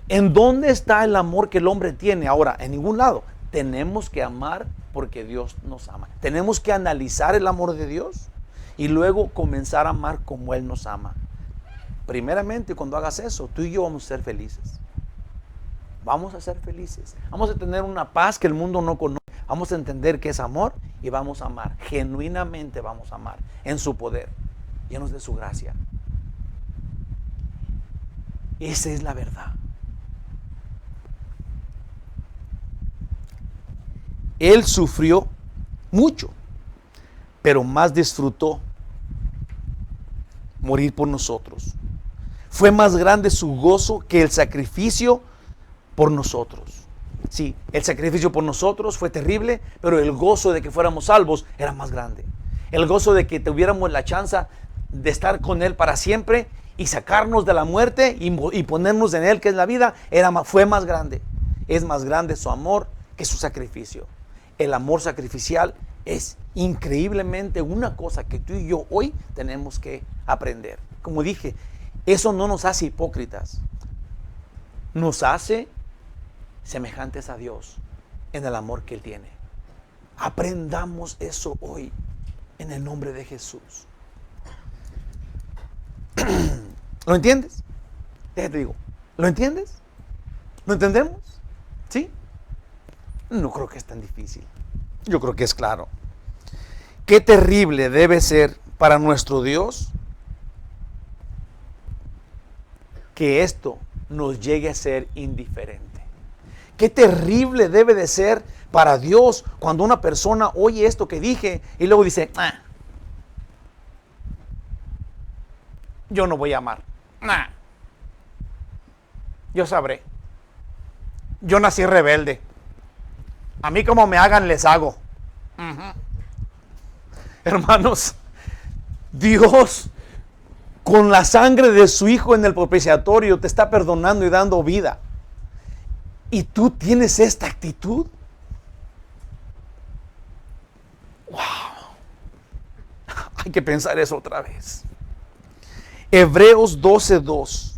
¿En dónde está el amor que el hombre tiene? Ahora, en ningún lado. Tenemos que amar porque Dios nos ama. Tenemos que analizar el amor de Dios y luego comenzar a amar como Él nos ama. Primeramente, cuando hagas eso, tú y yo vamos a ser felices. Vamos a ser felices. Vamos a tener una paz que el mundo no conoce. Vamos a entender que es amor y vamos a amar. Genuinamente vamos a amar en su poder, llenos de su gracia. Esa es la verdad. Él sufrió mucho, pero más disfrutó morir por nosotros. Fue más grande su gozo que el sacrificio por nosotros. Sí, el sacrificio por nosotros fue terrible, pero el gozo de que fuéramos salvos era más grande. El gozo de que tuviéramos la chance de estar con Él para siempre y sacarnos de la muerte y ponernos en Él, que es la vida, fue más grande. Es más grande su amor que su sacrificio. El amor sacrificial es increíblemente una cosa que tú y yo hoy tenemos que aprender. Como dije, eso no nos hace hipócritas. Nos hace semejantes a Dios en el amor que Él tiene. Aprendamos eso hoy en el nombre de Jesús. ¿Lo entiendes? Te digo, ¿lo entiendes? ¿Lo entendemos? ¿Sí? No creo que es tan difícil. Yo creo que es claro. Qué terrible debe ser para nuestro Dios que esto nos llegue a ser indiferente. Qué terrible debe de ser para Dios cuando una persona oye esto que dije y luego dice, yo no voy a amar. Yo sabré. Yo nací rebelde. A mí como me hagan, les hago. Hermanos, Dios con la sangre de su Hijo en el propiciatorio te está perdonando y dando vida. ¿Y tú tienes esta actitud? ¡Wow! Hay que pensar eso otra vez. Hebreos 12:2.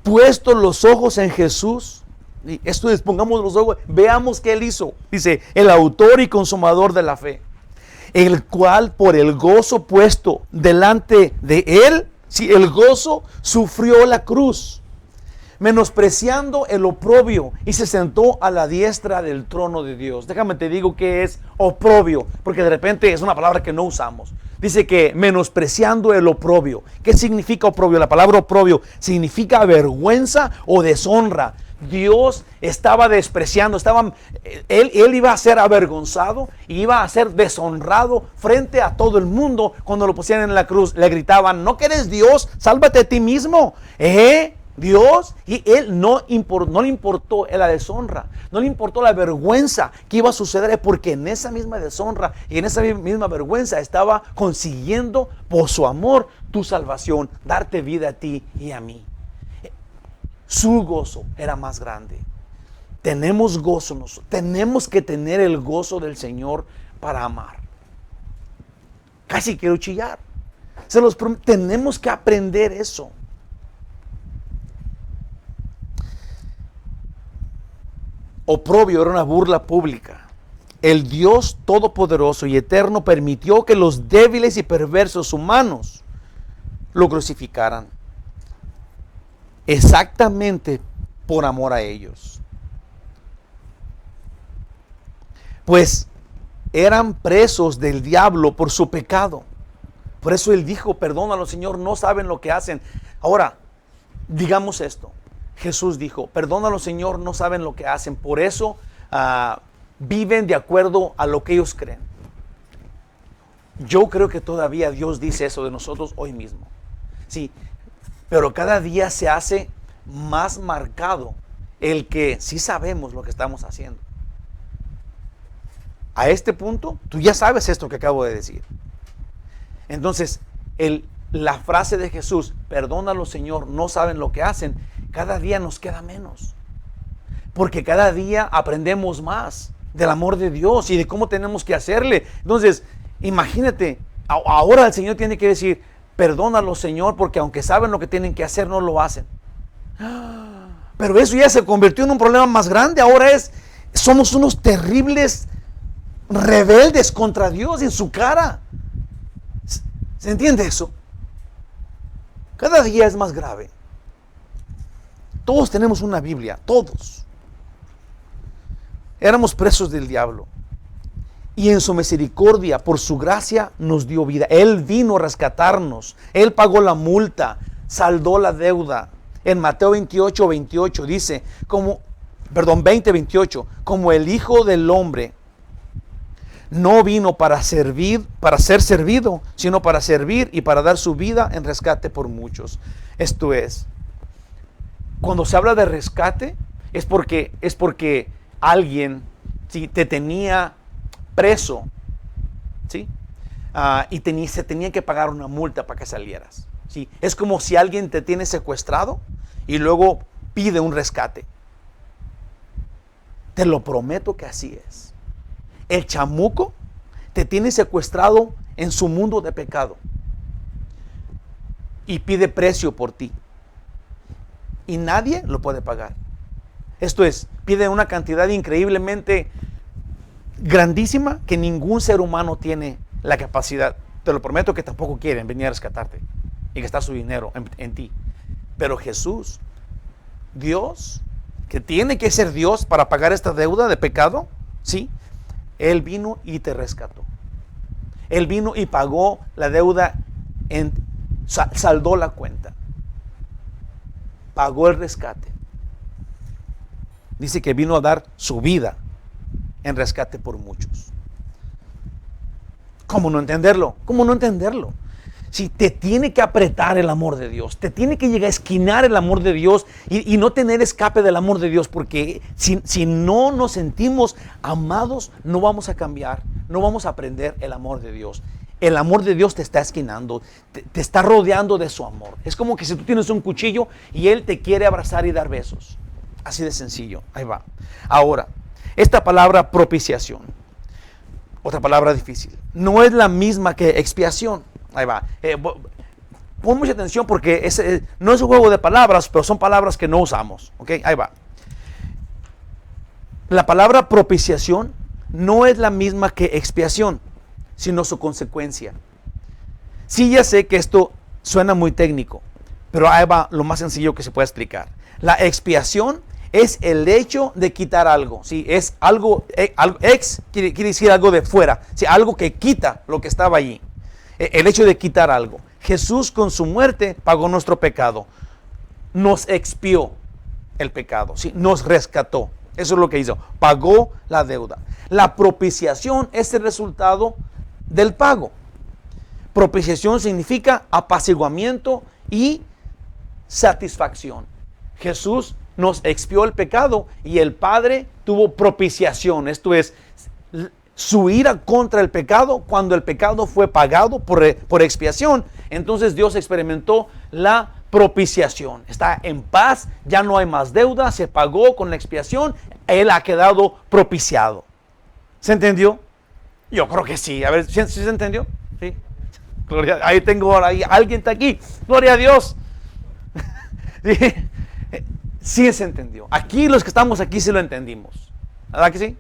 Puesto los ojos en Jesús. Y esto es, pongamos los ojos, veamos qué Él hizo. Dice, el autor y consumador de la fe, el cual por el gozo puesto delante de Él, sí, el gozo, sufrió la cruz, menospreciando el oprobio, y se sentó a la diestra del trono de Dios. Déjame te digo que es oprobio, porque de repente es una palabra que no usamos. Dice que menospreciando el oprobio. ¿Qué significa oprobio? La palabra oprobio significa vergüenza o deshonra. Dios estaba despreciando, él iba a ser avergonzado y iba a ser deshonrado frente a todo el mundo cuando lo pusieran en la cruz. Le gritaban, ¿no que eres Dios? Sálvate a ti mismo. Dios, y Él no le importó la deshonra, no le importó la vergüenza que iba a suceder, porque en esa misma deshonra y en esa misma vergüenza estaba consiguiendo por su amor tu salvación, darte vida a ti y a mí. Su gozo era más grande. Tenemos gozo nosotros. Tenemos que tener el gozo del Señor para amar. Casi quiero chillar. Tenemos que aprender eso. Oprobio era una burla pública. El Dios todopoderoso y eterno permitió que los débiles y perversos humanos lo crucificaran. Exactamente por amor a ellos. Pues eran presos del diablo por su pecado. Por eso Él dijo, perdónalo, Señor, no saben lo que hacen. Ahora, digamos esto. Jesús dijo, perdónalo, Señor, no saben lo que hacen. Por eso viven de acuerdo a lo que ellos creen. Yo creo que todavía Dios dice eso de nosotros hoy mismo. Sí. Pero cada día se hace más marcado el que sí sabemos lo que estamos haciendo. A este punto, tú ya sabes esto que acabo de decir. Entonces, la frase de Jesús, perdónalo, Señor, no saben lo que hacen, cada día nos queda menos. Porque cada día aprendemos más del amor de Dios y de cómo tenemos que hacerle. Entonces, imagínate, ahora el Señor tiene que decir, perdónalo, Señor, porque aunque saben lo que tienen que hacer, no lo hacen. Pero eso ya se convirtió en un problema más grande. Ahora somos unos terribles rebeldes contra Dios en su cara. ¿Se entiende eso? Cada día es más grave. Todos tenemos una Biblia, todos. Éramos presos del diablo. Y en su misericordia, por su gracia, nos dio vida. Él vino a rescatarnos. Él pagó la multa, saldó la deuda. En Mateo 28 dice, 20:28, como el Hijo del Hombre no vino para ser servido, sino para servir y para dar su vida en rescate por muchos. Esto es, cuando se habla de rescate, es porque alguien, ¿sí?, te tenía preso, ¿sí? Y se tenía que pagar una multa para que salieras, ¿sí? Es como si alguien te tiene secuestrado y luego pide un rescate. Te lo prometo que así es. El chamuco te tiene secuestrado en su mundo de pecado y pide precio por ti. Y nadie lo puede pagar. Esto es, pide una cantidad increíblemente grandísima que ningún ser humano tiene la capacidad. Te lo prometo que tampoco quieren venir a rescatarte y gastar su dinero en ti. Pero Jesús, Dios, que tiene que ser Dios para pagar esta deuda de pecado, ¿sí? Él vino y te rescató. Él vino y pagó la deuda, saldó la cuenta. Pagó el rescate. Dice que vino a dar su vida en rescate por muchos. ¿Cómo no entenderlo? ¿Cómo no entenderlo? Si te tiene que apretar el amor de Dios, te tiene que llegar a esquinar el amor de Dios y no tener escape del amor de Dios, porque si no nos sentimos amados, no vamos a cambiar, no vamos a aprender el amor de Dios. El amor de Dios te está esquinando, te está rodeando de su amor. Es como que si tú tienes un cuchillo y Él te quiere abrazar y dar besos. Así de sencillo. Ahí va. Ahora, esta palabra propiciación, otra palabra difícil, no es la misma que expiación. Ahí va. Pon mucha atención porque no es un juego de palabras, pero son palabras que no usamos. ¿Ok? Ahí va. La palabra propiciación no es la misma que expiación, sino su consecuencia. Sí, ya sé que esto suena muy técnico, pero ahí va lo más sencillo que se puede explicar. La expiación es el hecho de quitar algo. ¿Sí? Es algo, quiere decir algo de fuera, ¿sí? Algo que quita lo que estaba allí. El hecho de quitar algo. Jesús con su muerte pagó nuestro pecado. Nos expió el pecado, ¿sí? Nos rescató. Eso es lo que hizo. Pagó la deuda. La propiciación es el resultado del pago. Propiciación significa apaciguamiento y satisfacción. Jesús nos expió el pecado y el Padre tuvo propiciación. Esto es, su ira contra el pecado, cuando el pecado fue pagado por expiación, entonces Dios experimentó la propiciación. Está en paz, ya no hay más deuda, se pagó con la expiación, Él ha quedado propiciado. ¿Se entendió? Yo creo que sí. A ver, ¿sí se entendió? Sí. Gloria, ahí tengo ahora, alguien está aquí. Gloria a Dios. Sí. Sí se entendió. Aquí los que estamos aquí sí lo entendimos. ¿Verdad que sí?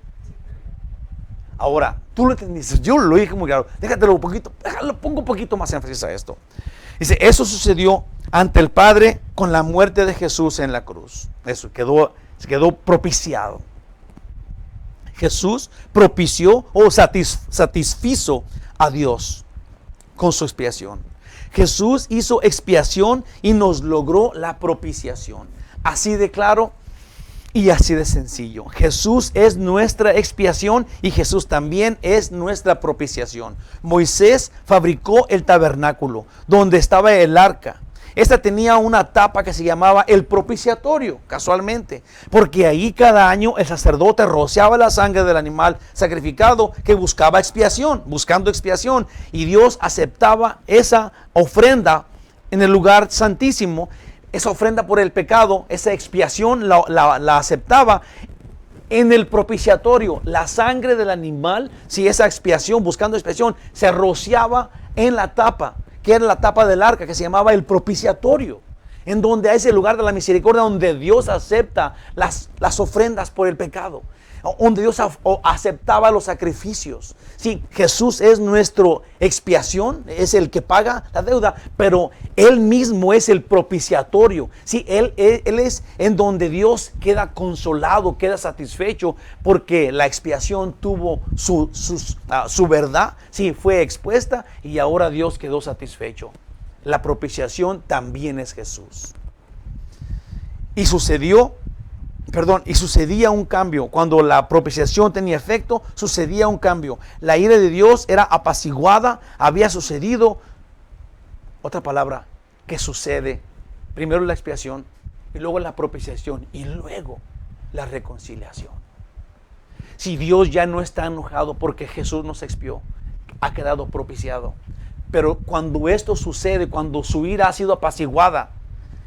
Ahora, tú lo entendiste. Yo lo dije muy claro. Déjatelo un poquito. Pongo un poquito más énfasis a esto. Dice, eso sucedió ante el Padre con la muerte de Jesús en la cruz. Eso se quedó propiciado. Jesús propició o satisfizo a Dios con su expiación. Jesús hizo expiación y nos logró la propiciación. Así de claro y así de sencillo. Jesús es nuestra expiación y Jesús también es nuestra propiciación. Moisés fabricó el tabernáculo donde estaba el arca. Esta tenía una tapa que se llamaba el propiciatorio, casualmente, porque ahí cada año el sacerdote rociaba la sangre del animal sacrificado que buscaba expiación, buscando expiación, y Dios aceptaba esa ofrenda en el lugar santísimo. Esa ofrenda por el pecado, esa expiación la aceptaba en el propiciatorio, la sangre del animal, si esa expiación, buscando expiación, se rociaba en la tapa, que era la tapa del arca, que se llamaba el propiciatorio, en donde es el lugar de la misericordia, donde Dios acepta las ofrendas por el pecado, donde Dios aceptaba los sacrificios. Sí, Jesús es nuestra expiación, es el que paga la deuda, pero Él mismo es el propiciatorio. Sí, Él es en donde Dios queda consolado, queda satisfecho, porque la expiación tuvo su verdad, sí, fue expuesta y ahora Dios quedó satisfecho. La propiciación también es Jesús. Y sucedía un cambio. Cuando la propiciación tenía efecto, sucedía un cambio. La ira de Dios era apaciguada, había sucedido. Otra palabra que sucede. Primero la expiación, y luego la propiciación, y luego la reconciliación. Si Dios ya no está enojado porque Jesús nos expió, ha quedado propiciado. Pero cuando esto sucede, cuando su ira ha sido apaciguada,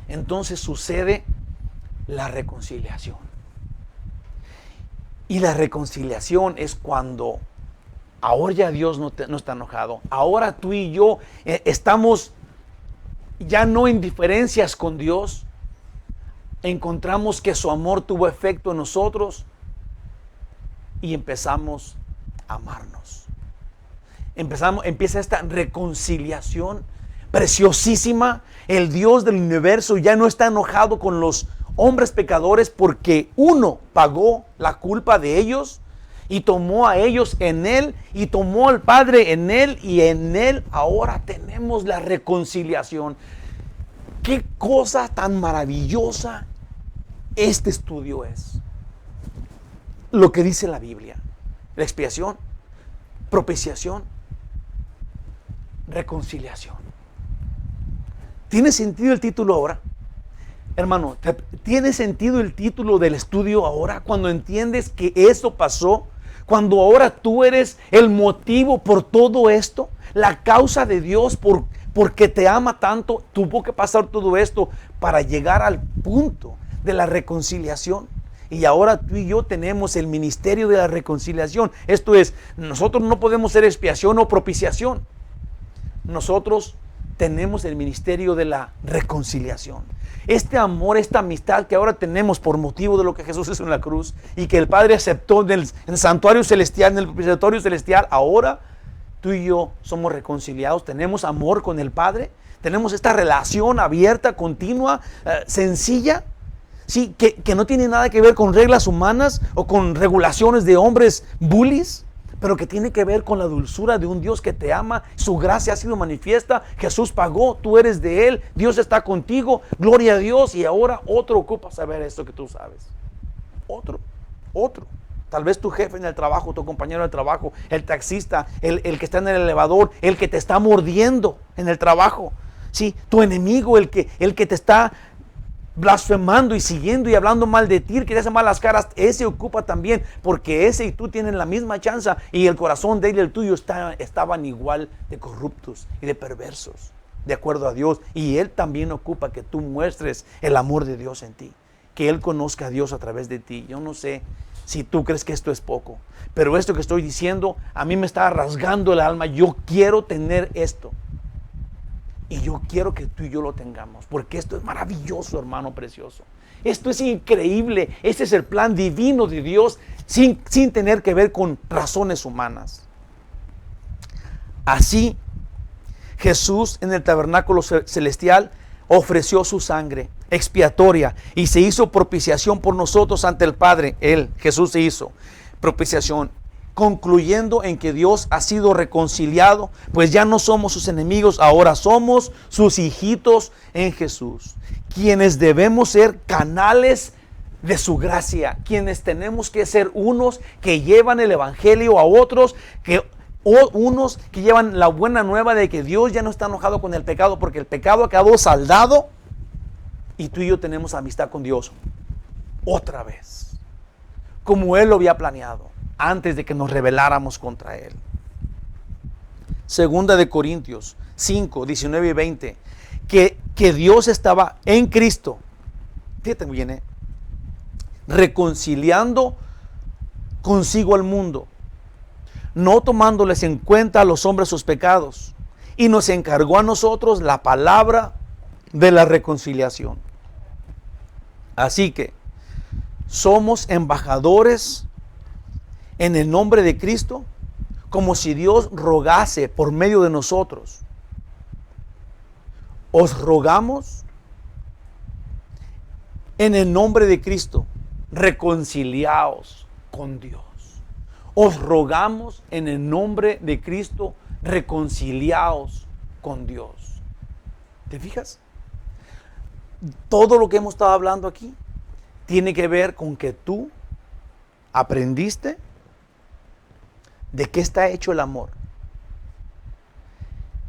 entonces sucede la reconciliación. Y la reconciliación es cuando ahora ya Dios no está enojado. Ahora tú y yo estamos ya no en diferencias con Dios. Encontramos que su amor tuvo efecto en nosotros y empezamos a amarnos. Empieza esta reconciliación preciosísima. El Dios del universo ya no está enojado con los hombres pecadores porque uno pagó la culpa de ellos y tomó a ellos en Él y tomó al Padre en Él, y en Él ahora tenemos la reconciliación. Qué cosa tan maravillosa este estudio es. Lo que dice la Biblia: la expiación, propiciación, reconciliación. ¿Tiene sentido el título ahora? Hermano, ¿tiene sentido el título del estudio ahora? Cuando entiendes que eso pasó, cuando ahora tú eres el motivo por todo esto, la causa de Dios porque te ama tanto, tuvo que pasar todo esto para llegar al punto de la reconciliación. Y ahora tú y yo tenemos el ministerio de la reconciliación. Esto es, nosotros no podemos ser expiación o propiciación. Nosotros tenemos el ministerio de la reconciliación. Este amor, esta amistad que ahora tenemos por motivo de lo que Jesús hizo en la cruz y que el Padre aceptó en el santuario celestial, en el propiciatorio celestial, ahora tú y yo somos reconciliados, tenemos amor con el Padre, tenemos esta relación abierta, continua, sencilla, sí, que no tiene nada que ver con reglas humanas o con regulaciones de hombres bullies, pero que tiene que ver con la dulzura de un Dios que te ama. Su gracia ha sido manifiesta, Jesús pagó, tú eres de Él, Dios está contigo, gloria a Dios. Y ahora otro ocupa saber esto que tú sabes. Otro. Tal vez tu jefe en el trabajo, tu compañero de trabajo, el taxista, el que está en el elevador, el que te está mordiendo en el trabajo, ¿sí? Tu enemigo, el que te está blasfemando y siguiendo y hablando mal de ti, que te hace malas caras, ese ocupa también, porque ese y tú tienen la misma chance, y el corazón de él y el tuyo estaban igual de corruptos y de perversos, de acuerdo a Dios, y él también ocupa que tú muestres el amor de Dios en ti, que él conozca a Dios a través de ti. Yo no sé si tú crees que esto es poco, pero esto que estoy diciendo a mí me está rasgando el alma. Yo quiero tener esto. Y yo quiero que tú y yo lo tengamos, porque esto es maravilloso, hermano precioso. Esto es increíble. Este es el plan divino de Dios sin tener que ver con razones humanas. Así, Jesús en el tabernáculo celestial ofreció su sangre expiatoria y se hizo propiciación por nosotros ante el Padre. Jesús se hizo propiciación, concluyendo en que Dios ha sido reconciliado, pues ya no somos sus enemigos, ahora somos sus hijitos en Jesús, quienes debemos ser canales de su gracia, quienes tenemos que ser unos que llevan el evangelio a otros, unos que llevan la buena nueva de que Dios ya no está enojado con el pecado, porque el pecado ha quedado saldado y tú y yo tenemos amistad con Dios otra vez, como Él lo había planeado antes de que nos rebeláramos contra Él. Segunda de Corintios 5, 19 y 20, que Dios estaba en Cristo, fíjate bien, reconciliando consigo al mundo, no tomándoles en cuenta a los hombres sus pecados, y nos encargó a nosotros la palabra de la reconciliación. Así que somos embajadores en el nombre de Cristo, como si Dios rogase por medio de nosotros. Os rogamos en el nombre de Cristo, reconciliaos con Dios. Os rogamos en el nombre de Cristo, reconciliaos con Dios. ¿Te fijas? Todo lo que hemos estado hablando aquí tiene que ver con que tú aprendiste de qué está hecho el amor.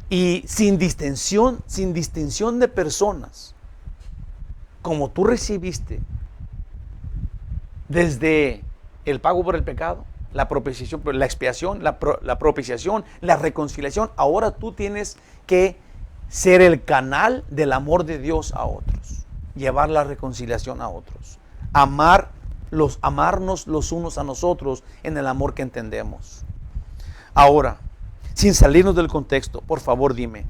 Y sin distinción de personas, como tú recibiste desde el pago por el pecado, la propiciación, la expiación, la propiciación, la reconciliación, ahora tú tienes que ser el canal del amor de Dios a otros, llevar la reconciliación a otros, amarnos los unos a nosotros en el amor que entendemos. Ahora, sin salirnos del contexto, por favor dime,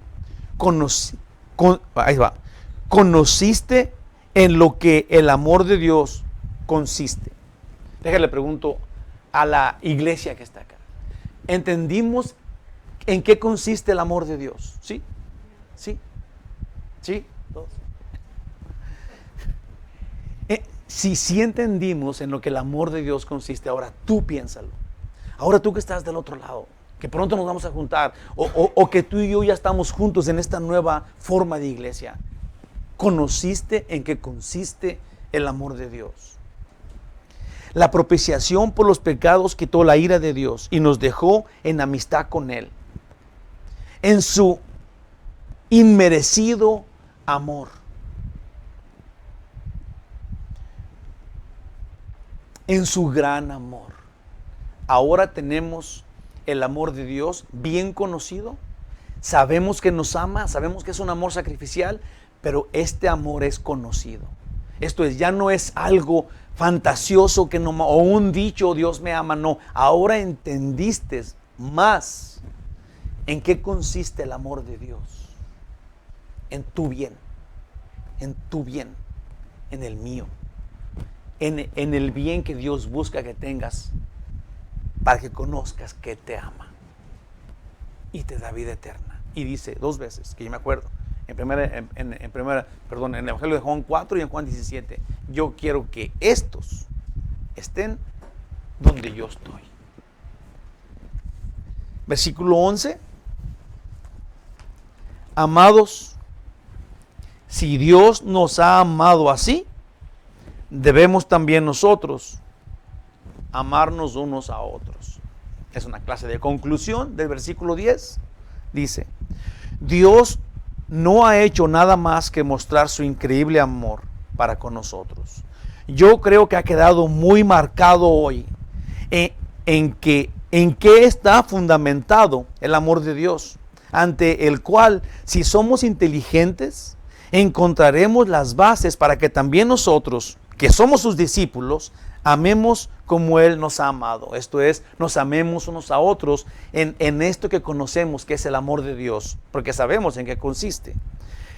ahí va, ¿conociste en lo que el amor de Dios consiste? Déjale pregunto a la iglesia que está acá. ¿Entendimos en qué consiste el amor de Dios? ¿Sí? ¿Sí? ¿Sí? ¿Todos? Si entendimos en lo que el amor de Dios consiste, ahora tú piénsalo. Ahora tú que estás del otro lado, que pronto nos vamos a juntar, o que tú y yo ya estamos juntos en esta nueva forma de iglesia. ¿Conociste en qué consiste el amor de Dios? La propiciación por los pecados quitó la ira de Dios y nos dejó en amistad con Él, en su inmerecido amor. En su gran amor. Ahora tenemos el amor de Dios bien conocido. Sabemos que nos ama, sabemos que es un amor sacrificial, pero este amor es conocido. Esto es, ya no es algo fantasioso que no, o un dicho, Dios me ama, no. Ahora entendiste más en qué consiste el amor de Dios. En tu bien, en el mío, en el bien que Dios busca que tengas, para que conozcas que te ama y te da vida eterna. Y dice 2 veces, que yo me acuerdo, en el Evangelio de Juan 4 y en Juan 17, yo quiero que estos estén donde yo estoy. Versículo 11, amados, si Dios nos ha amado así, debemos también nosotros amarnos unos a otros. Es una clase de conclusión del versículo 10. Dice, Dios no ha hecho nada más que mostrar su increíble amor para con nosotros. Yo creo que ha quedado muy marcado hoy en qué está fundamentado el amor de Dios, ante el cual, si somos inteligentes, encontraremos las bases para que también nosotros, que somos sus discípulos, amemos como Él nos ha amado. Esto es, nos amemos unos a otros en esto que conocemos que es el amor de Dios, porque sabemos en qué consiste.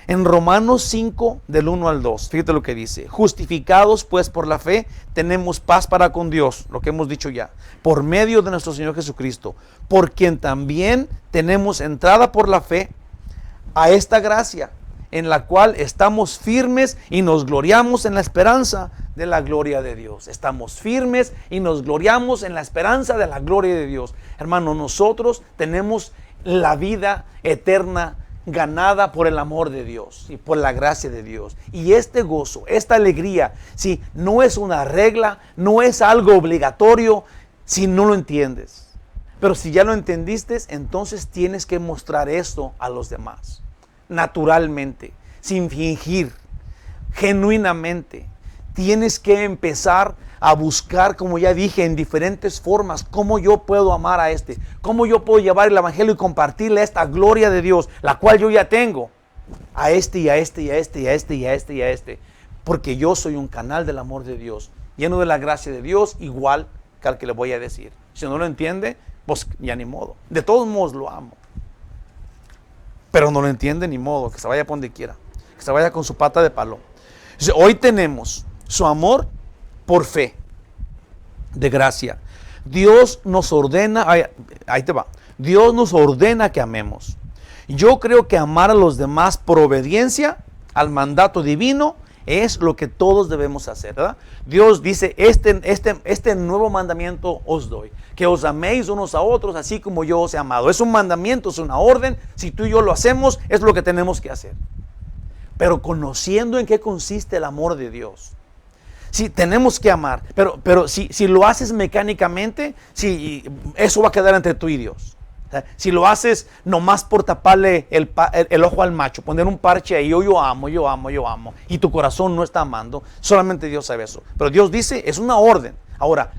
En Romanos 5, del 1 al 2, fíjate lo que dice: justificados pues por la fe, tenemos paz para con Dios, lo que hemos dicho ya, por medio de nuestro Señor Jesucristo, por quien también tenemos entrada por la fe a esta gracia, en la cual estamos firmes y nos gloriamos en la esperanza de la gloria de Dios. Estamos firmes y nos gloriamos en la esperanza de la gloria de Dios. Hermano, nosotros tenemos la vida eterna ganada por el amor de Dios y por la gracia de Dios. Y este gozo, esta alegría, si no es una regla, no es algo obligatorio, si no lo entiendes. Pero si ya lo entendiste, entonces tienes que mostrar esto a los demás. Naturalmente, sin fingir, genuinamente. Tienes que empezar a buscar, como ya dije, en diferentes formas, cómo yo puedo amar a este, cómo yo puedo llevar el evangelio y compartirle esta gloria de Dios, la cual yo ya tengo, a este y a este y a este y a este y a este y a este, porque yo soy un canal del amor de Dios, lleno de la gracia de Dios, igual que al que le voy a decir. Si no lo entiende, pues ya ni modo. De todos modos lo amo. Pero no lo entiende, ni modo, que se vaya por donde quiera. Que se vaya con su pata de palo. Hoy tenemos su amor por fe, de gracia. Dios nos ordena, ahí te va. Dios nos ordena que amemos. Yo creo que amar a los demás por obediencia al mandato divino es lo que todos debemos hacer, ¿verdad? Dios dice, este nuevo mandamiento os doy, que os améis unos a otros así como yo os he amado. Es un mandamiento, es una orden. Si tú y yo lo hacemos, es lo que tenemos que hacer. Pero conociendo en qué consiste el amor de Dios. Sí, tenemos que amar, pero si lo haces mecánicamente, sí, eso va a quedar entre tú y Dios. Si lo haces nomás por taparle el ojo al macho, poner un parche ahí, yo amo, y tu corazón no está amando, solamente Dios sabe eso. Pero Dios dice, es una orden. Ahora,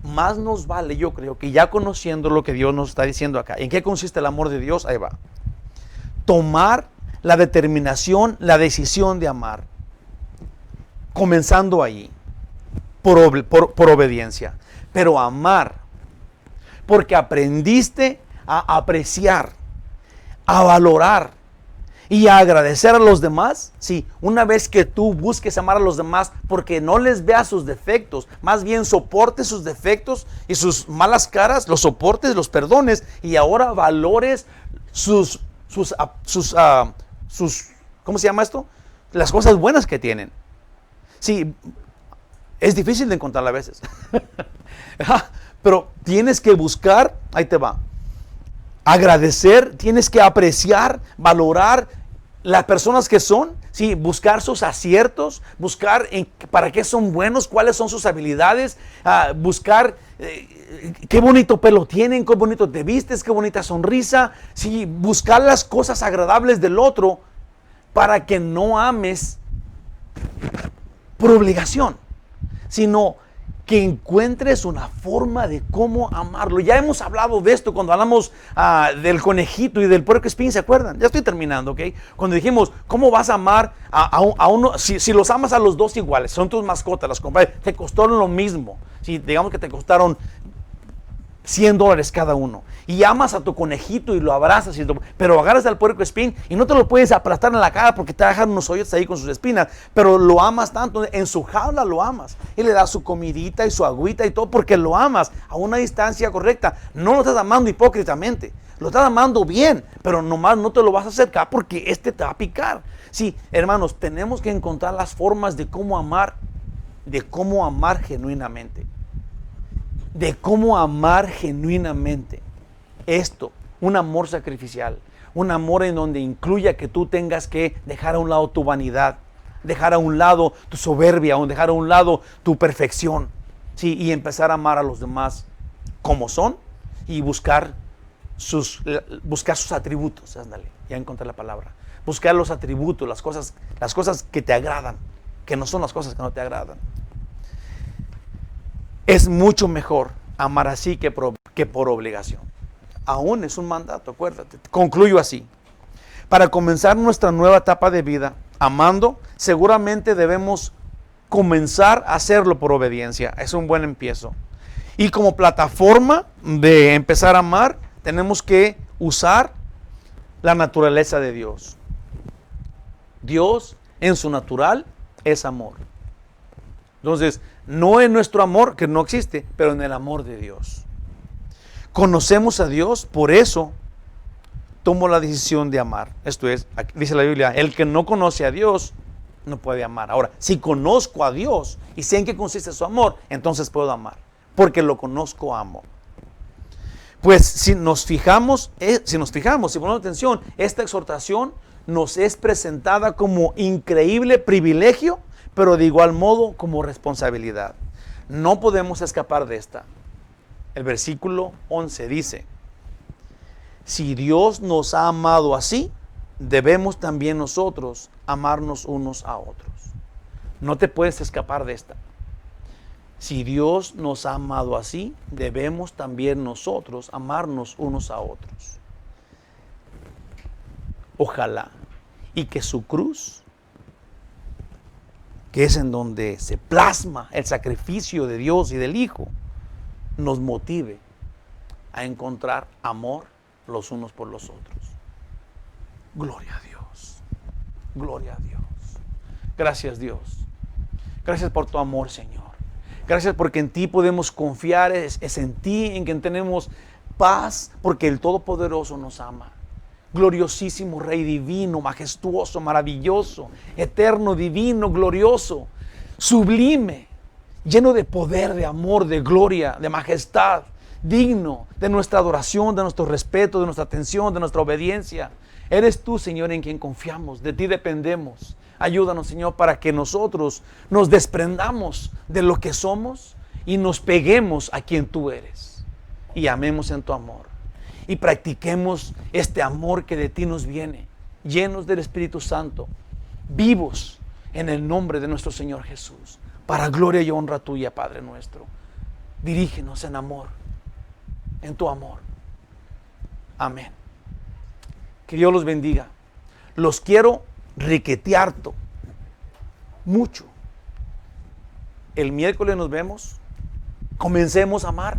más nos vale, yo creo, que ya conociendo lo que Dios nos está diciendo acá, ¿en qué consiste el amor de Dios? Ahí va. Tomar la determinación, la decisión de amar, comenzando ahí, por obediencia. Pero amar, porque aprendiste a apreciar, a valorar y a agradecer a los demás. Sí, una vez que tú busques amar a los demás, porque no les veas sus defectos, más bien soportes sus defectos y sus malas caras, los soportes, los perdones, y ahora valores sus ¿cómo se llama esto? Las cosas buenas que tienen. Sí, es difícil de encontrar a veces. Pero tienes que buscar, ahí te va, agradecer, tienes que apreciar, valorar las personas que son, sí, buscar sus aciertos, buscar para qué son buenos, cuáles son sus habilidades, buscar qué bonito pelo tienen, qué bonito te vistes, qué bonita sonrisa, sí, buscar las cosas agradables del otro para que no ames por obligación, sino que encuentres una forma de cómo amarlo. Ya hemos hablado de esto cuando hablamos del conejito y del puercoespín, ¿se acuerdan? Ya estoy terminando, ¿ok? Cuando dijimos, ¿cómo vas a amar a uno? Si los amas a los dos iguales, son tus mascotas, las compraste, te costaron lo mismo. Si digamos que te costaron $100 cada uno, y amas a tu conejito y lo abrazas, pero agarras al puercoespín y no te lo puedes aplastar en la cara porque te va a dejar unos hoyos ahí con sus espinas, pero lo amas tanto, en su jaula lo amas y le das su comidita y su agüita y todo porque lo amas a una distancia correcta. No lo estás amando hipócritamente, lo estás amando bien, pero nomás no te lo vas a acercar porque te va a picar. Sí, hermanos, tenemos que encontrar las formas de cómo amar genuinamente. De cómo amar genuinamente. Esto, un amor sacrificial, un amor en donde incluya que tú tengas que dejar a un lado tu vanidad, dejar a un lado tu soberbia, o dejar a un lado tu perfección, ¿sí? Y empezar a amar a los demás como son y buscar sus atributos. Ándale, ya encontré la palabra. Buscar los atributos, las cosas que te agradan, que no son las cosas que no te agradan. Es mucho mejor amar así que por obligación. Aún es un mandato, acuérdate. Concluyo así. Para comenzar nuestra nueva etapa de vida, amando, seguramente debemos comenzar a hacerlo por obediencia. Es un buen empiezo. Y como plataforma de empezar a amar, tenemos que usar la naturaleza de Dios. Dios, en su natural, es amor. Entonces, no en nuestro amor, que no existe, pero en el amor de Dios. Conocemos a Dios, por eso tomo la decisión de amar. Esto es, dice la Biblia, el que no conoce a Dios no puede amar. Ahora, si conozco a Dios y sé en qué consiste su amor, entonces puedo amar, porque lo conozco, amo. Pues si ponemos atención, esta exhortación nos es presentada como increíble privilegio, pero de igual modo como responsabilidad. No podemos escapar de esta. El versículo 11 dice, si Dios nos ha amado así, debemos también nosotros amarnos unos a otros. No te puedes escapar de esta. Si Dios nos ha amado así, debemos también nosotros amarnos unos a otros. Ojalá y que su cruz, que es en donde se plasma el sacrificio de Dios y del Hijo, nos motive a encontrar amor los unos por los otros. Gloria a Dios. Gloria a Dios. Gracias, Dios. Gracias por tu amor, Señor. Gracias porque en ti podemos confiar, es en ti en quien tenemos paz, porque el Todopoderoso nos ama. Gloriosísimo Rey divino, majestuoso, maravilloso, eterno, divino, glorioso, sublime, lleno de poder, de amor, de gloria, de majestad, digno de nuestra adoración, de nuestro respeto, de nuestra atención, de nuestra obediencia. Eres tú, Señor, en quien confiamos, de ti dependemos. Ayúdanos, Señor, para que nosotros nos desprendamos de lo que somos y nos peguemos a quien tú eres. Y amemos en tu amor. Y practiquemos este amor que de ti nos viene, llenos del Espíritu Santo, vivos en el nombre de nuestro Señor Jesús, para gloria y honra tuya, Padre nuestro. Dirígenos en amor, en tu amor. Amén. Que Dios los bendiga. Los quiero riquetear mucho. El miércoles nos vemos. Comencemos a amar.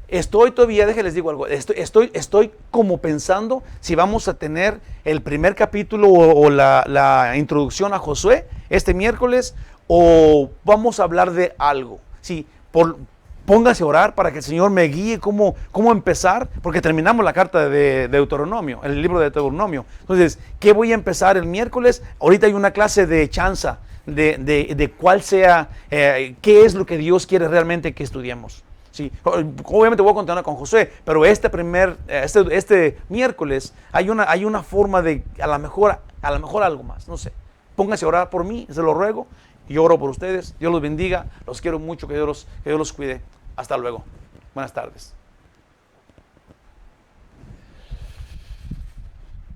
Estoy todavía, déjenles digo algo, estoy como pensando si vamos a tener el primer capítulo o la introducción a Josué este miércoles, o vamos a hablar de algo. Sí, póngase a orar para que el Señor me guíe cómo empezar, porque terminamos la carta de Deuteronomio, el libro de Deuteronomio. Entonces, ¿qué voy a empezar el miércoles? Ahorita hay una clase de chanza de cuál sea, qué es lo que Dios quiere realmente que estudiemos. Sí, obviamente voy a continuar con Josué, pero este miércoles hay una forma de a lo mejor algo más, no sé. Pónganse a orar por mí, se lo ruego. Yo oro por ustedes. Dios los bendiga. Los quiero mucho. Que Dios los cuide. Hasta luego. Buenas tardes.